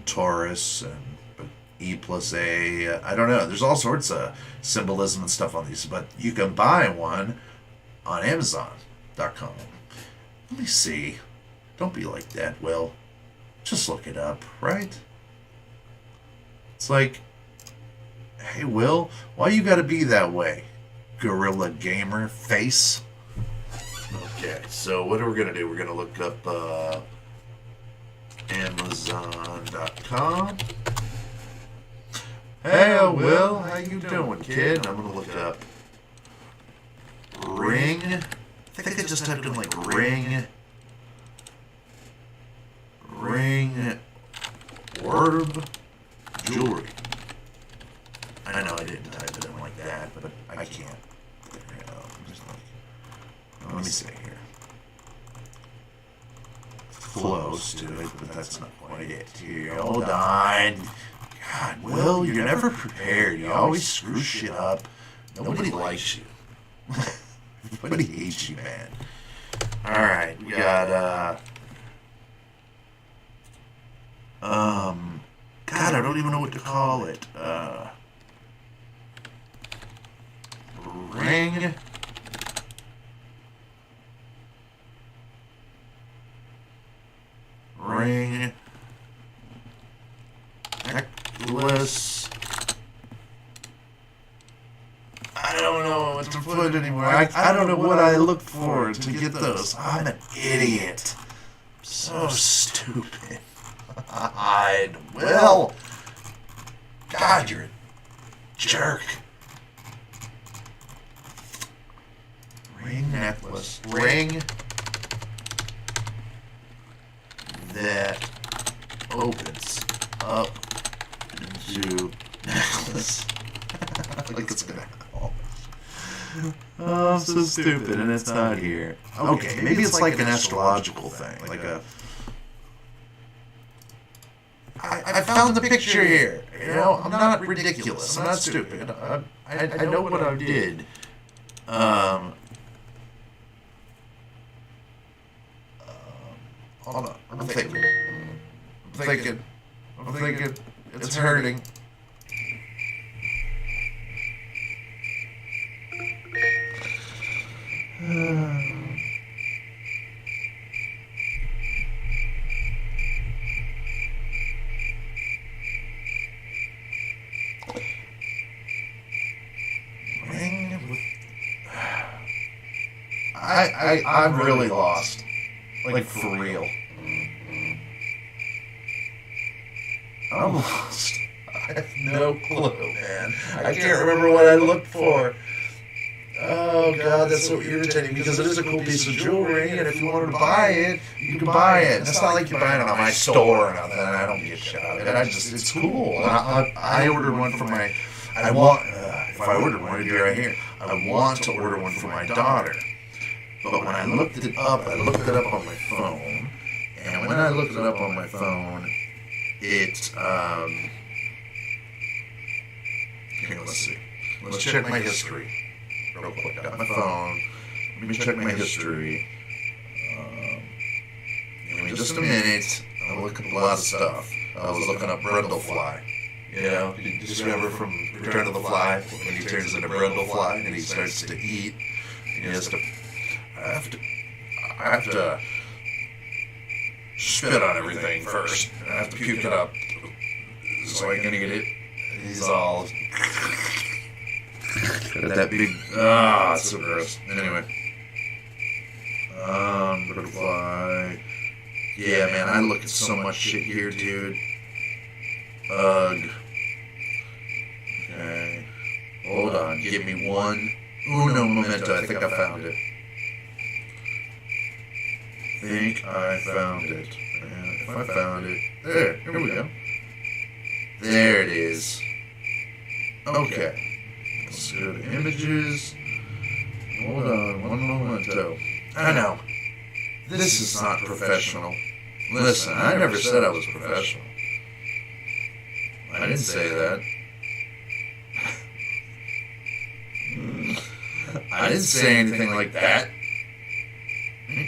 Taurus and E+A. I don't know. There's all sorts of symbolism and stuff on these, but you can buy one on Amazon.com. Let me see. Don't be like that, Will. Just look it up, right? It's like, hey, Will, why you gotta be that way? Guerrilla gamer face. Okay, so what are we gonna do? We're gonna look up Amazon.com. Hey, Will, how you doing, kid? I'm gonna look up ring. I think I just typed in like ring orb jewelry. I know I didn't type it in like that, but I can't. Let me see here. Close to it, but that's not quite it. Here, hold on. God, Will, you're never prepared. You always screw shit up. Nobody likes you. Everybody hates you, man. Alright, we got, God, I don't even know what to call it. Ring. Necklace. I don't know what foot anymore. I don't know what I looked for to get those. I'm an idiot. So stupid. Well, God, you're a jerk. Ring necklace. Ring that opens up into necklace. Like it's gonna help. Oh, I'm so stupid, and it's not here. Okay, maybe it's like an astrological thing, like a. I found the picture here. You know, I'm not ridiculous. I'm not stupid. I know what I did. Hold on. I'm thinking. It's hurting. I'm really lost. Like for real. I'm lost. I have no clue, man. I can't remember what I looked for. Oh, God, that's so irritating because it is a cool piece of jewelry, and if you wanted to buy it, you can buy it. It's not like you're buying it on my store or nothing. I don't get shit out of it. It's cool. I ordered one for my, if I ordered one, it'd be right here. I want to order one for my daughter. But when I looked it up on my phone, and when I looked it up on my phone, it, here, let's see. Let's check my history real quick. I got my phone. Let me check my history. Give me just a minute. I'll look up a lot of stuff. I was looking up Brundlefly. You know, you just remember from Return of the Fly, when he turns into Brundlefly and he starts to eat, and he has to... I have to spit on everything first. I have to puke it up so I can eat it. He's all got that big. It's so gross. Anyway, butterfly. Yeah, man, I look at so much shit here, dude. Ugh. Okay, hold on. Give me one. Uno momento. I think I found it. And if I found it. Here we go. There it is. Okay. Let's go to images. Hold on, one momento. I know. This is not professional. Listen, I never said I was professional. I didn't say that. I didn't say anything like that.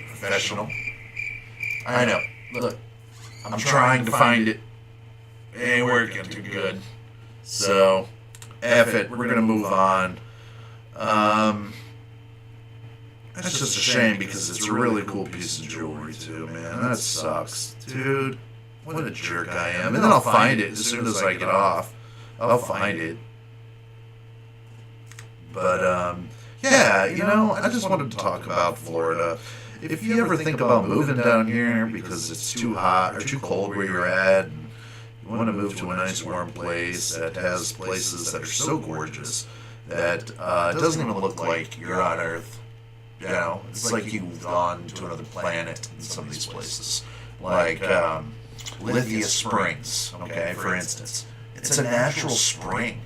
Professional. I know. Look, I'm trying to find it. It ain't working too good. So, F it. We're gonna move on. That's just a shame because it's a really cool piece of jewelry too, man. That sucks. Dude, what a jerk I am. And then I'll find it as soon as I get off. I'll find it. But, yeah, you know, I just wanted to talk about Florida. If you ever think about moving down here because it's too hot or too cold where you're at, and you want to move to a nice warm place that has places that are so gorgeous that it doesn't even look like you're on Earth. You know, it's like you've gone to another planet in some of these places. Like Lithia Springs, okay, for instance. It's a natural spring.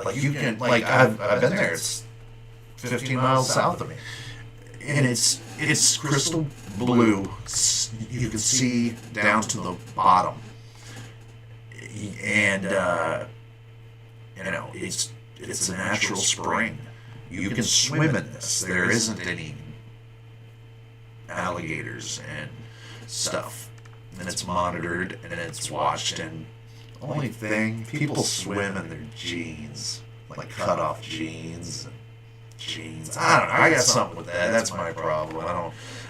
Like you can, like I've been there. It's 15 miles south of me. And it's crystal blue. You can see down to the bottom, and you know it's a natural spring. You can swim in this. There isn't any alligators and stuff, and it's monitored and it's watched. And only thing, people swim in their jeans, like cut off jeans. I don't know. I got something with that. That's my problem.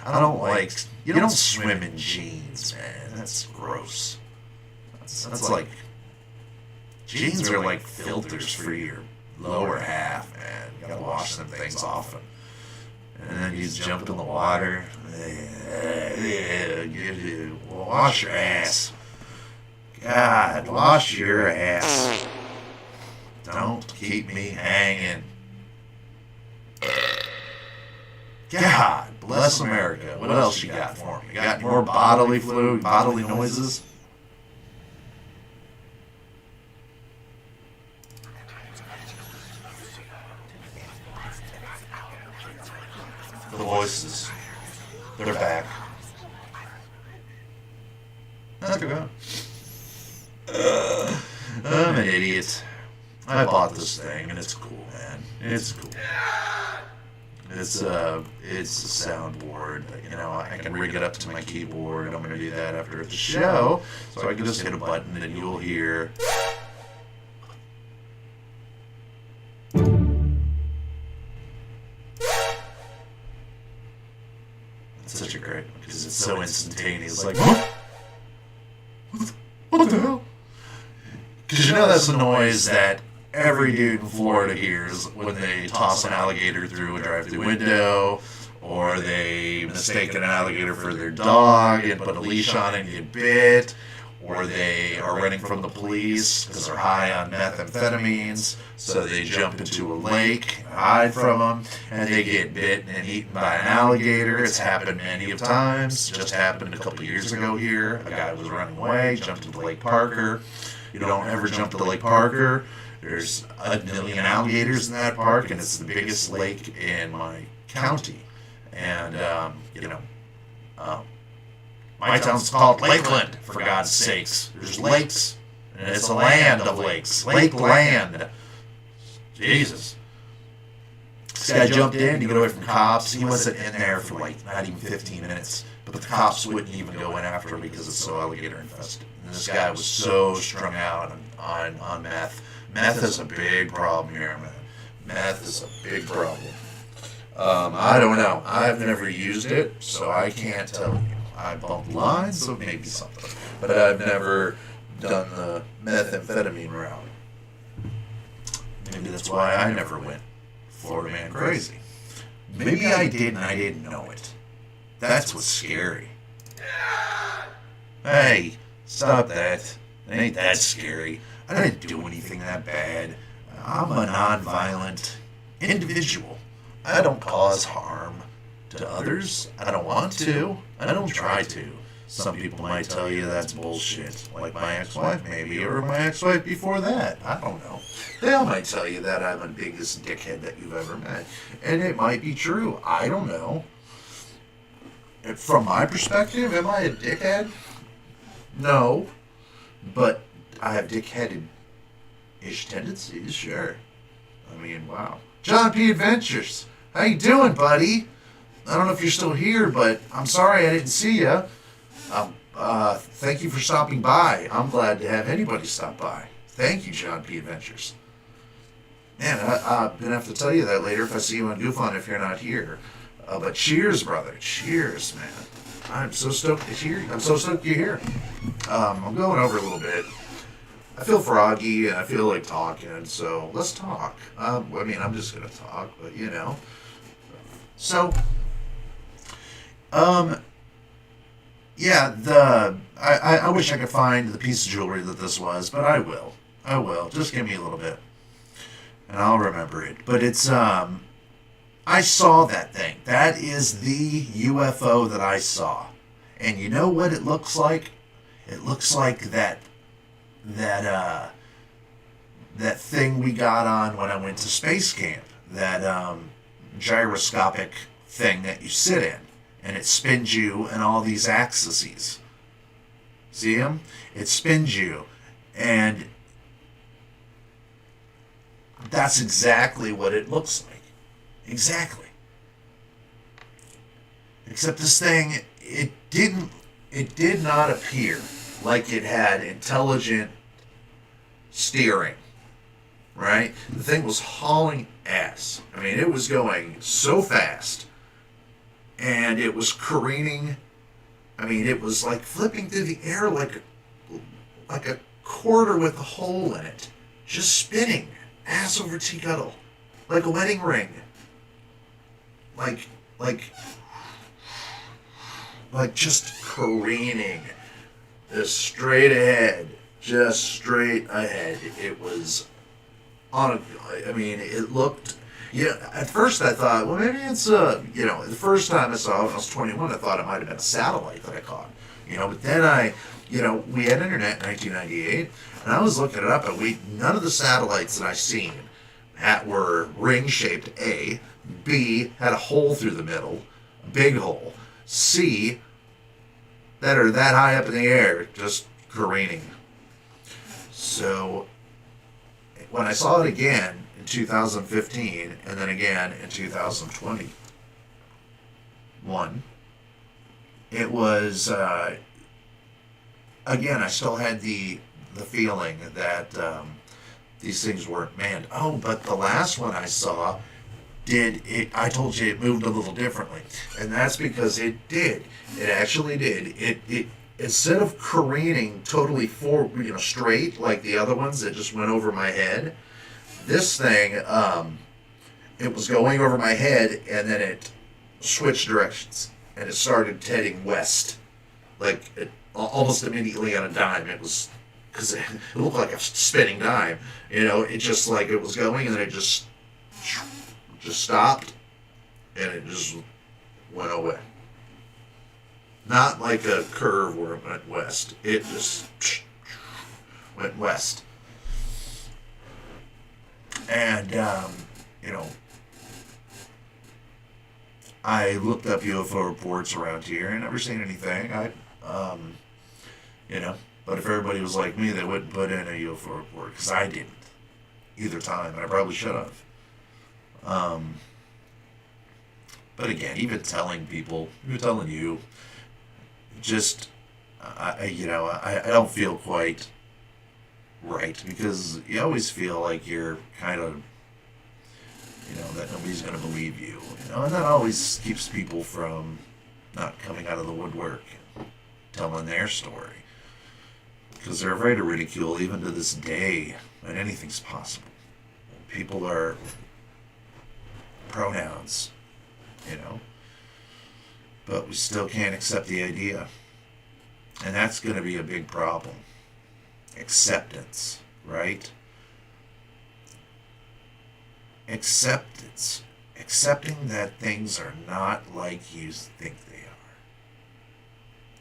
I don't like. You don't swim in jeans, man. That's gross. That's like. Jeans are like filters for your lower half, man. You gotta wash them things off. And then you jump in the water. Wash your ass. God, wash your ass. Don't keep me hanging. God bless America. What else you got for me? You got more bodily fluid, bodily noises? The voices. They're back. They're gone. I'm an idiot. I bought this thing and it's cool, man. It's cool. It's a soundboard. You know, I can rig it up to my keyboard. I'm gonna do that after the show, so I can just hit a button and you'll hear. It's such a great one because it's so instantaneous. Like, what the hell? Because you know that's the noise that every dude in Florida hears when they toss an alligator through a drive-through window, or they mistake an alligator for their dog and put a leash on it and get bit, or they are running from the police because they're high on methamphetamines, so they jump into a lake, hide from them, and they get bit and eaten by an alligator. It's happened many of times. Just happened a couple years ago here. A guy was running away, jumped into Lake Parker. You don't ever jump to Lake Parker. There's a million alligators in that park, and it's the biggest lake in my county. And, my town's called Lakeland, for God's sakes. There's lakes, and it's a land of lakes. Lakeland. Jesus. This guy jumped in to get away from cops. He wasn't in there for, not even 15 minutes. But the cops wouldn't even go in after him because it's so alligator infested. And this guy was so strung out on meth. Meth is a big problem here, man. Meth is a big problem. I don't know. I've never used it, so I can't tell you. I bumped lines, so maybe something. But I've never done the methamphetamine route. Maybe that's why I never went Florida man crazy. Maybe I did and I didn't know it. That's what's scary. Hey, stop that. It ain't that scary. I didn't do anything that bad. I'm a non-violent individual. I don't cause harm to others. I don't want to. I don't try to. Some people might tell you that's bullshit. Like my ex-wife maybe, or my ex-wife before that. I don't know. They all might tell you that I'm the biggest dickhead that you've ever met. And it might be true. I don't know. From my perspective, am I a dickhead? No. But I have dickheaded-ish tendencies, sure. I mean, wow. John P. Adventures. How you doing, buddy? I don't know if you're still here, but I'm sorry I didn't see you. Thank you for stopping by. I'm glad to have anybody stop by. Thank you, John P. Adventures. Man, I'm going to have to tell you that later if I see you on Goof On if you're not here. But cheers, brother. Cheers, man. I'm so stoked to hear you. I'm so stoked you're here. I'm going over a little bit. I feel froggy and I feel like talking, so let's talk. I'm just going to talk, but you know. So, yeah, I wish I could find the piece of jewelry that this was, but I will. I will. Just give me a little bit. And I'll remember it. But it's, I saw that thing. That is the UFO that I saw. And you know what it looks like? It looks like that thing we got on when I went to space camp. That gyroscopic thing that you sit in. And it spins you in all these axes. See them? It spins you. And that's exactly what it looks like. Exactly. Except this thing, it did not appear like it had intelligent steering. Right? The thing was hauling ass. I mean, it was going so fast. And it was careening. I mean, it was like flipping through the air like a quarter with a hole in it. Just spinning. ass over tea kettle, like a wedding ring. Like just careening, just straight ahead, It was it looked. Yeah, at first I thought, well, maybe it's the first time I saw it when I was 21, I thought it might have been a satellite that I caught. But then we had internet in 1998, and I was looking it up, and none of the satellites that I seen were ring-shaped. A, B, had a hole through the middle, a big hole. C, that are that high up in the air, just careening. So when I saw it again in 2015, and then again in 2021, it was again. I still had the feeling that these things weren't manned. Oh, but the last one I saw I told you it moved a little differently, and that's because it did. It actually did. It instead of careening totally straight like the other ones that just went over my head, this thing it was going over my head, and then it switched directions and it started heading west, almost immediately on a dime. It was because it looked like a spinning dime. It just like it was going, and then it just stopped, and it just went away. Not like a curve where it went west. It just went west. And, I looked up UFO reports around here and never seen anything. But if everybody was like me, they wouldn't put in a UFO report, because I didn't either time, and I probably should have. But again, even telling people, even telling you, just, I don't feel quite right, because you always feel like you're kind of, that nobody's going to believe you, and that always keeps people from not coming out of the woodwork and telling their story, because they're afraid of ridicule even to this day, and anything's possible. People are pronouns, but we still can't accept the idea, and that's going to be a big problem. Acceptance, right? Accepting that things are not like you think they are.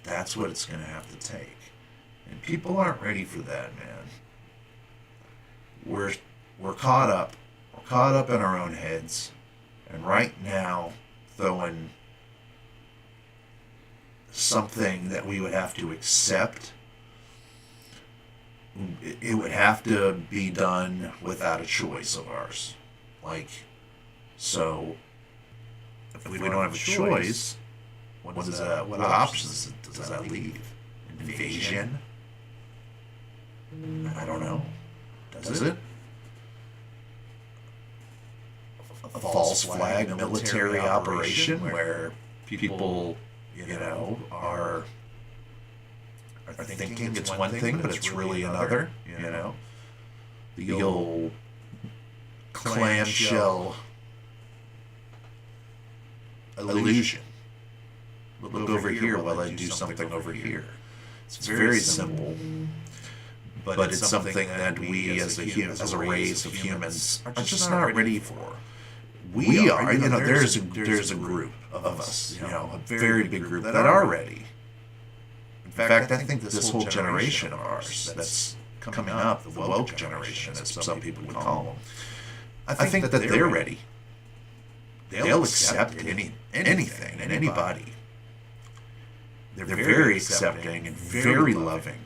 That's what it's going to have to take, and people aren't ready for that, man. We're caught up. We're caught up in our own heads, and right now, throwing something that we would have to accept, it would have to be done without a choice of ours. So if we don't have a choice, what options does that leave? Invasion? I don't know. Does it? A false flag military operation where people, are thinking it's one thing, but it's really another, The old clamshell illusion. Look over here while I do something over here. It's very simple, but it's something that we as a race of humans are just not ready for. We are, there's a group of us, a very big group that are ready. In fact, I think this whole generation of ours that's coming up, the woke generation, as some people would call them, I think that they're ready. They'll accept anything and anybody. They're very accepting and very loving.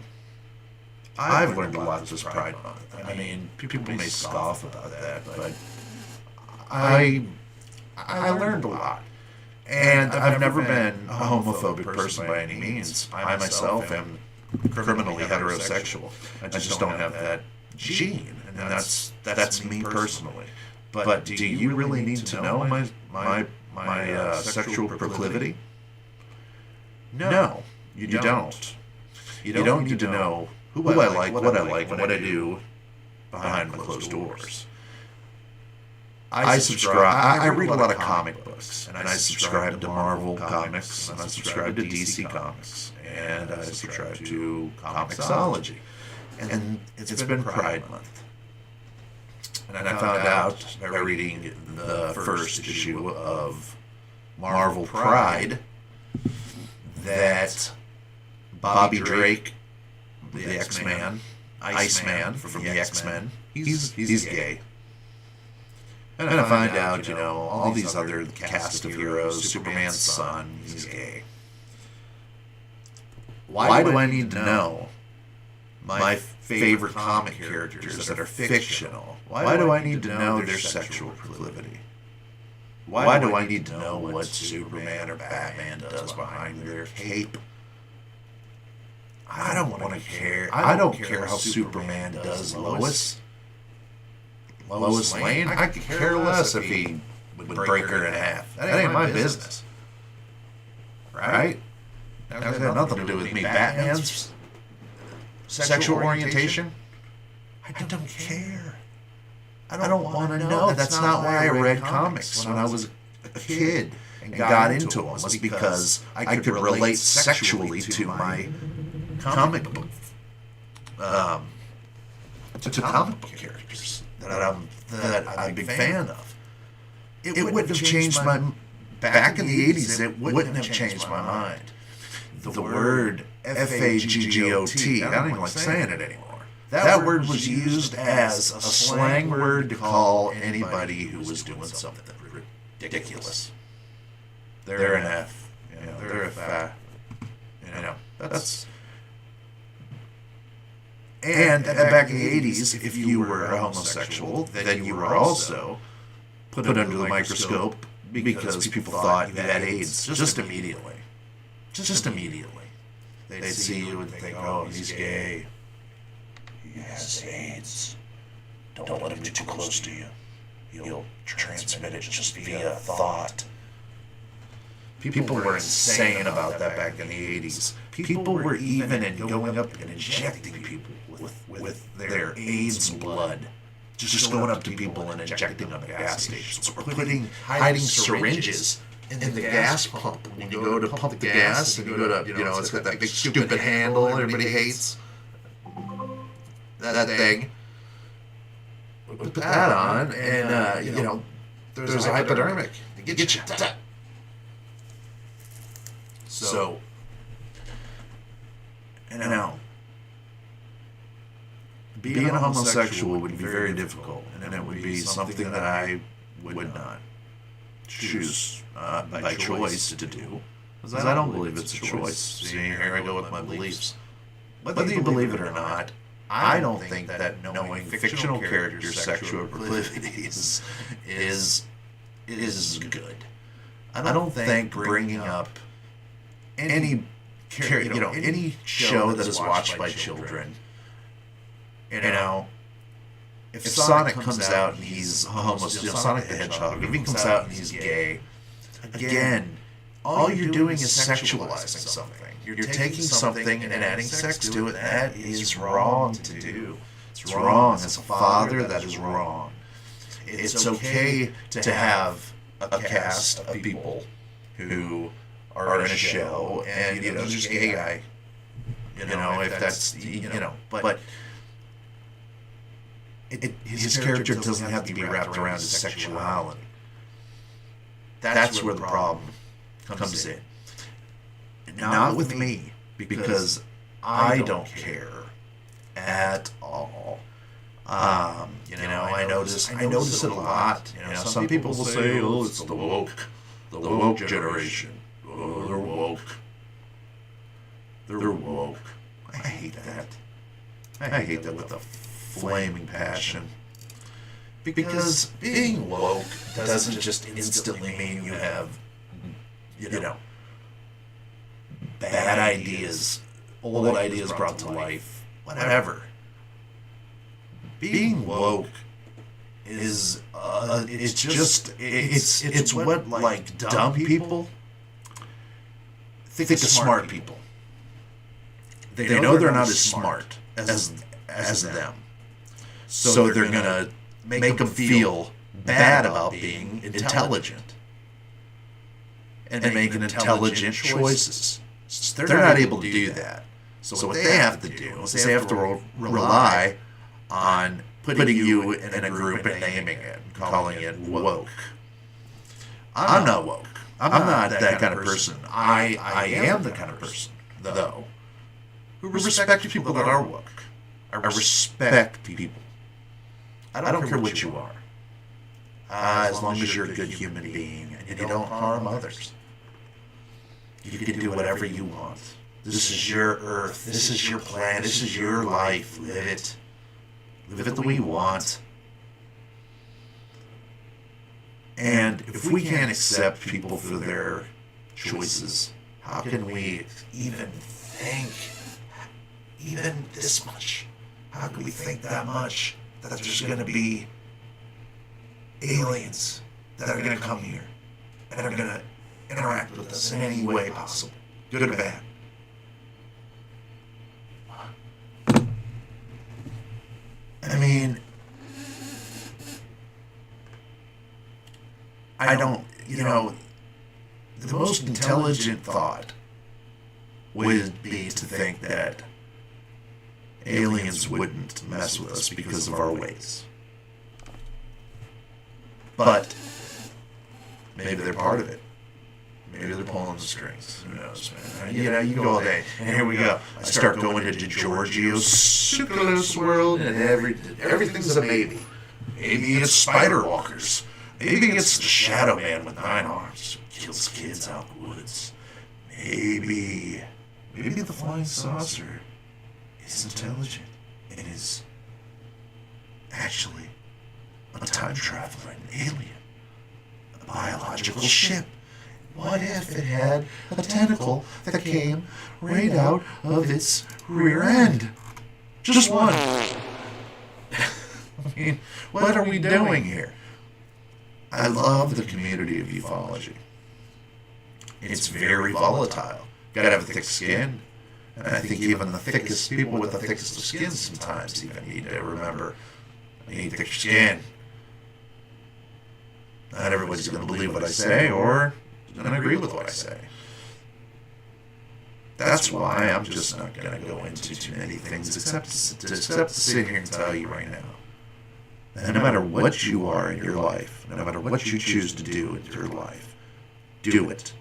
I've learned a lot this Pride Month. I mean, people may scoff about that, but I learned a lot. And I've never been a homophobic person by any means. I myself am criminally heterosexual. I just don't have that gene, and that's me personally. But do you really need to know my sexual proclivity? No, you don't. You don't need to know who I like, what I do behind closed doors. I subscribe. I read a lot of comic books, and I subscribe to Marvel Comics, and I subscribe to DC Comics, and I subscribe to Comixology. And it's been Pride Month. And I found out by reading the first issue of Marvel Pride that Bobby Drake, the X-Man, Iceman from the X-Men, he's gay. And I find out, all these other cast of heroes, Superman's son, he's gay. Why do I need to know my favorite comic characters that are fictional? Why do I need to know their sexual proclivity? Why do I need to know what Superman or Batman does behind their cape? I don't want to care. I don't care how Superman does Lois Lane. I could care less if he would break her in half. That ain't my business. Right? That's got nothing to do with me. Batman's sexual orientation? I don't care. I don't want to know. That's not why I read comics when I was a kid and got into them. Was because I could relate sexually to my comic book, to comic book characters that I'm a big fan of. It wouldn't have changed my back in the 80s. It wouldn't have changed my mind. The word FAGGOT, I don't even like saying it anymore. That word was used as a slang word to call anybody who was doing something ridiculous. They're an F. They're a fat. That's. And back in the 80s, if you were a homosexual, then you were also put under the microscope because people thought you had AIDS just immediately. Just immediately. They'd see you and think, oh, he's gay. He has AIDS. Don't let him get too close to you. He'll transmit it just via thought. People were insane about that back in the 80s. People were even going up and injecting people with their AIDS blood. Just going up to people and injecting them at gas stations. Or hiding syringes in the gas pump. When you go to pump the gas and you go to, it's got that big stupid handle everybody hates. That thing. Put that on and, there's a hypodermic. They get you. So, being a homosexual would be very difficult, and it would be something that I would not choose by choice to do, because I don't believe it's a choice. See, here I go with my beliefs. Whether you believe it or not, I don't think that knowing fictional characters' sexual proclivities is good. I don't think bringing up any show that is watched by children, if Sonic comes out and he's homosexual, Sonic the Hedgehog, if he comes out and he's gay, again, all you're doing is sexualizing something. You're taking something and adding sex to it. That is wrong to do. It's wrong. As a father, that is wrong. It's okay to have a cast of people who are in a show and, there's just a gay guy, if that's, but his character doesn't have to be wrapped around his sexuality. That's where the problem comes in. Not with me, because I don't care at all. I notice it a lot. Some people will say, "Oh, it's the woke generation. Oh, they're woke. They're woke." I hate that. I hate that with a flaming passion. Because being woke doesn't just instantly mean you have, bad ideas, old ideas brought to life, whatever. Being woke is it's what like dumb people think of smart people. They know they're not as smart as them, so they're gonna make them feel bad about being intelligent and making intelligent choices. So they're not able to do that. So what they have to do is they have to rely on putting you in a group and naming it, and calling it woke. I'm not woke. I'm not that kind of person. I am the kind of person, though, who respects people that are woke. I respect people. I don't care what you are. As long as you're a good human being and you don't harm others. You can do whatever you want. This is your earth. This is your planet. This is your life. Live it. Live it the way you want. And if we can't accept people for their choices, how can we even think even this much? How can we think that much that there's going to be aliens that are going to come here and are going to interact with us in any way possible, good or bad? I mean, I don't, the most intelligent thought would be to think that aliens wouldn't mess with us because of our ways. But maybe they're part of it. Maybe they're pulling the strings. Who knows, man? You go all day, and here we go. I start going into Giorgio's Syphilis world, and everything's a maybe. Maybe it's spider walkers. Maybe it's the Shadow Man with 9 arms who kills kids out in the woods. Maybe the flying saucer is intelligent and is actually a time traveler, an alien, a biological ship. What if it had a tentacle that came right out of its rear end? Just one. I mean, what are we doing here? I love the community of ufology. It's very volatile. Gotta have a thick skin. And I think even the thickest people with the thickest of skins sometimes even need to remember, I need thicker skin. Not everybody's going to believe what I say or going to agree with what I say. That's why I'm just not going to go into too many things except to sit here and tell you right now that no matter what you are in your life, no matter what you choose to do in your life, do it.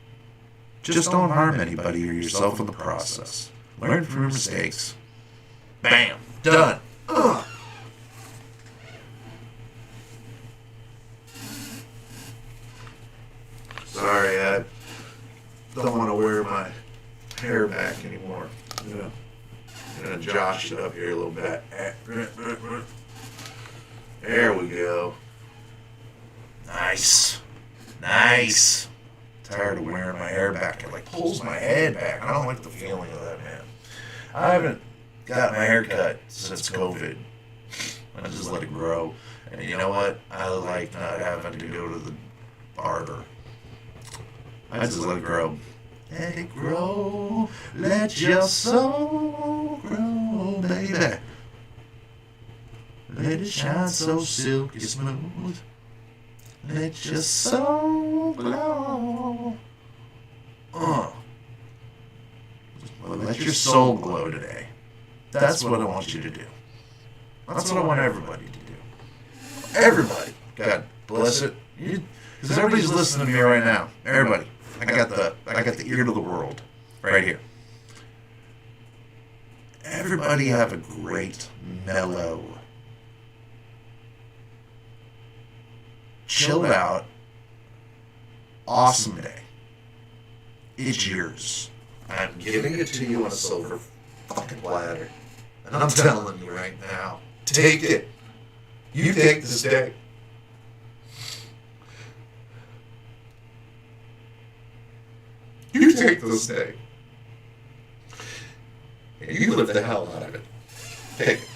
Just don't harm anybody or yourself in the process. Learn from your mistakes. Bam! Done! Ugh. Sorry, I don't want to wear my hair back anymore. I'm gonna josh it up here a little bit. There we go. Nice. Tired of wearing my hair back. It pulls my head back. I don't like the feeling of that, man. I haven't got my hair cut since COVID. I just let it grow. And you know what? I like not having to go to the barber. I just let it grow. Let it grow. Let your soul grow, baby. Let it shine so silky smooth. Let your soul glow. Well, let your soul glow today. That's what I want you to do. That's what I want everybody to do. Everybody. God bless it. Because everybody's listening to me right now. Everybody. I got the ear to the world right here. Everybody have a great, mellow, chill out, awesome day. It's yours. I'm giving it to you on a silver fucking platter. And I'm telling you right now, take it. You take this day. You take this day. And you live the hell out of it. Take it.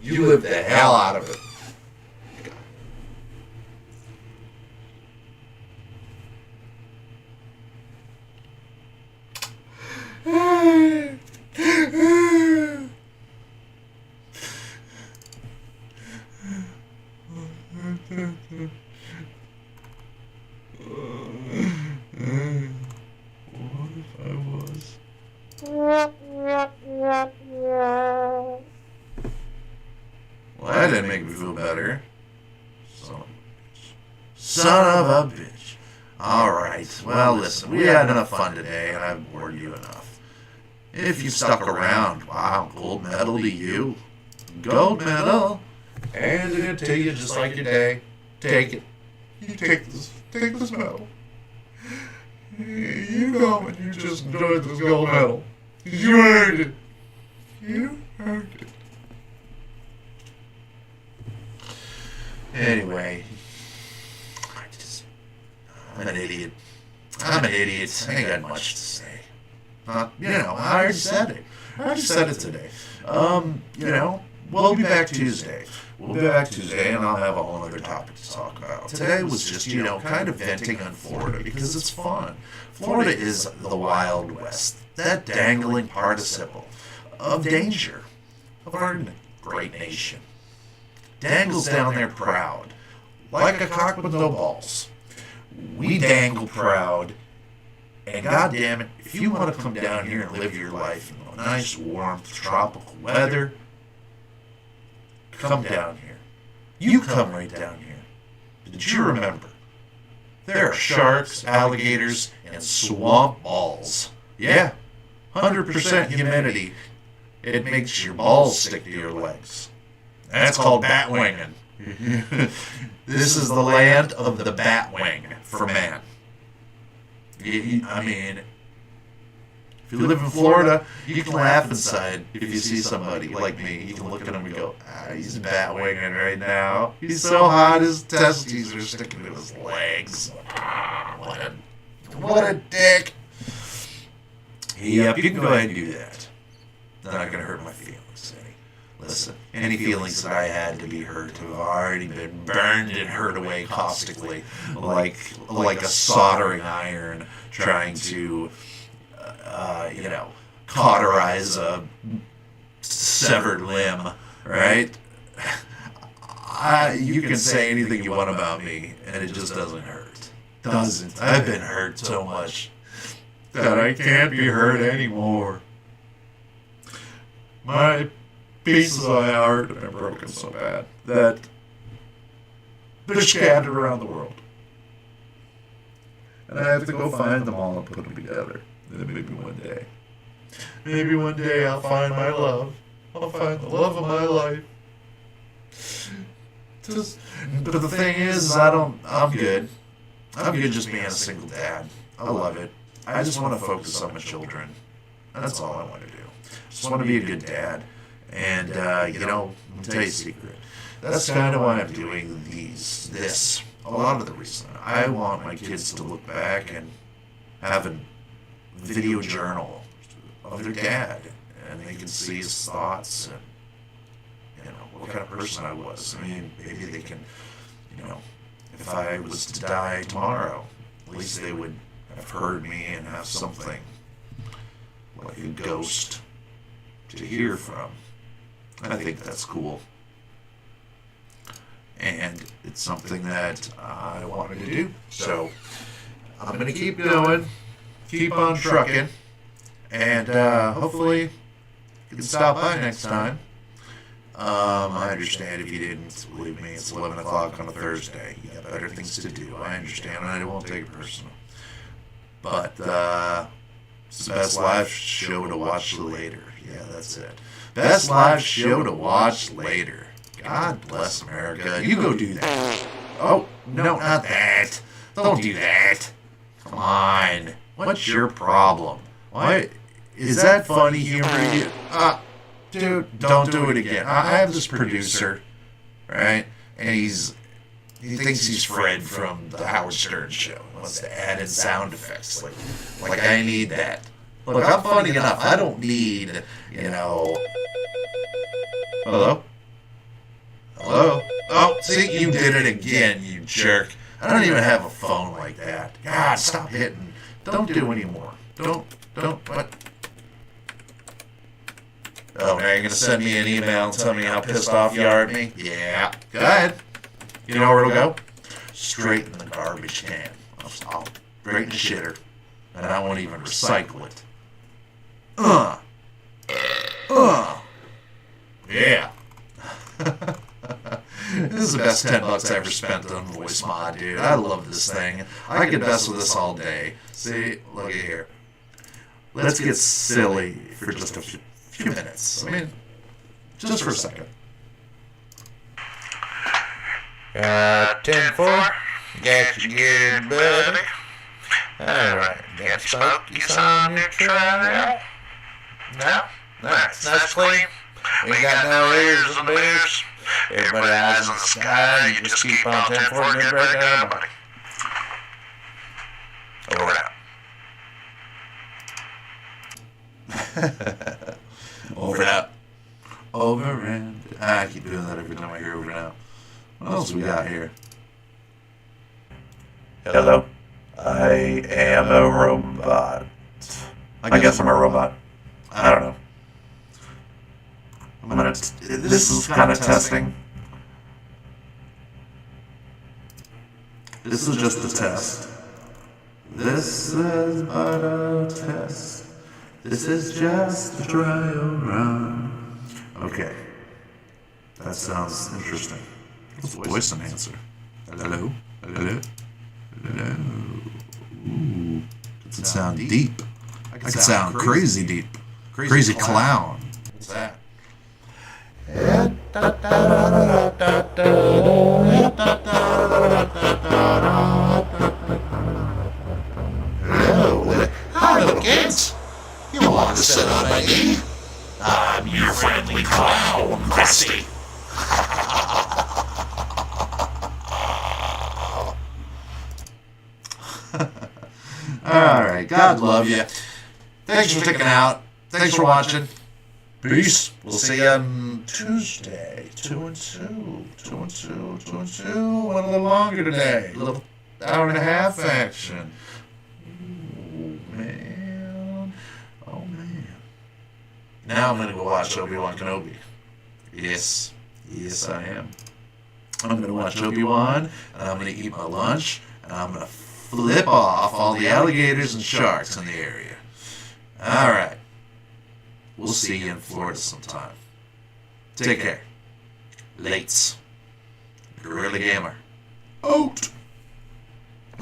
You live the hell out of it. didn't make me feel better. Son of a bitch. Alright, well listen, we had enough fun today, and I've bored you enough. If you've stuck around, wow, gold medal to you. Gold medal. Handing it to you just like your day. Take it. You take this medal. You go and you just enjoy this gold medal. You earned it. You earned it. Anyway, I'm an idiot. I ain't got much to say. I already said it. Today. We'll be back Tuesday. And I'll have a whole other topic to talk about. Today was just, kind of venting on Florida because it's fun. Florida is the Wild West, that dangling participle of danger of our great nation. Dangles down there proud, like a cock with no balls. We dangle proud, and goddamn it, if you want to come down here and live your life in nice, warm, tropical weather, come down here. You come right down here. Did you remember? There are sharks, alligators, and swamp balls. Yeah, 100% humidity. It makes your balls stick to your legs. That's called bat winging. This is the land of the bat wing for man. I mean, if you live in Florida, you can laugh inside if you see somebody like me. You can look at him and go, he's bat winging right now. He's so hot, his testes are sticking to his legs. What a dick. Yep, you can go ahead and do that. Not going to hurt my feelings any. Listen, any feelings that I had to be hurt have already been burned and hurt away caustically, like a soldering iron trying to, cauterize a severed limb, right? You can say anything you want about me, and it just doesn't hurt. I've been hurt so much that I can't be hurt anymore. My pieces of my heart have been broken so bad that they're scattered around the world. And I have to go find them all and put them together. And maybe one day I'll find my love. I'll find the love of my life. But the thing is, I'm good. I'm good just being a single dad. I love it. I just want to focus on my children. That's all I want to do. Just want to be a good dad. And, let me tell you a secret. That's kind of why I'm doing this. A lot of the reason. I want my kids to look back and have a video journal of their dad. And they can see his thoughts and, what kind of person I was. I mean, maybe they can, if I was to die tomorrow, at least they would have heard me and have something like a ghost to hear from. I think that's cool. And it's something that I wanted to do. So I'm going to keep going, keep on trucking, and hopefully you can stop by next time. I understand if you didn't believe me. It's 11 o'clock on a Thursday. You got better things to do. I understand, and I won't take it personal. But it's the best live show to watch later. Yeah, that's it. Best live show to watch later. God bless America. You go do that. Oh, no, not that. Don't do that. Come on. What's your problem? Why? Is that funny humor to you? Dude, don't do it again. I have this producer, right? And he thinks he's Fred from the Howard Stern show. He wants to add in sound effects. Like I need that. Look, I'm funny enough. I don't need, Hello? Hello? Oh, see, you did it again, you jerk. I don't even have a phone like that. God, stop hitting. Don't do anymore. Don't, what? Oh, now you're going to send me an email and tell me how pissed off you are at me? Yeah. Go ahead. You know where it'll go? Straight in the garbage can. I'll straight in the shitter. And I won't even recycle it. Yeah. This is the best $10 I ever spent on voice mod, dude. I love this thing. I could mess with this all day. See, look at here. Let's get silly for just a few minutes. I mean, just for a second. 10-4. Got you good, buddy. Alright, got smokies on your trail. No? Nice clean. We got no ears on the beers. Everybody eyes on the sky. You just keep on 10-4 and get right down, buddy. Over and out. Over and out. Over and I keep doing that every time I hear over and out. What else we got here? Hello. I am a robot. I guess I'm a robot. I don't know. This is kind of testing. This is just a test. This is but a test. This is just a trial run. Okay. That sounds interesting. What's voice enhancer? Hello? Hello? Hello? Ooh. Does it sound deep? I can sound crazy deep. Crazy clown. What's that? Hello, hi little kids. You want to sit on my knee? I'm your friendly clown, Krusty. Alright, God love you. Thanks for sticking out. Thanks for watching. Peace. We'll see you on Tuesday. 2 and 2. 2 and 2. 2 and 2. Went a little longer today. A little hour and a half action. Oh, man. Oh, man. Now I'm going to go watch Obi-Wan Kenobi. Yes. Yes, I am. I'm going to watch Obi-Wan, and I'm going to eat my lunch, and I'm going to flip off all the alligators and sharks in the area. All right. We'll see you in Florida sometime. Take care. Lates. Guerrilla Gamer. Out.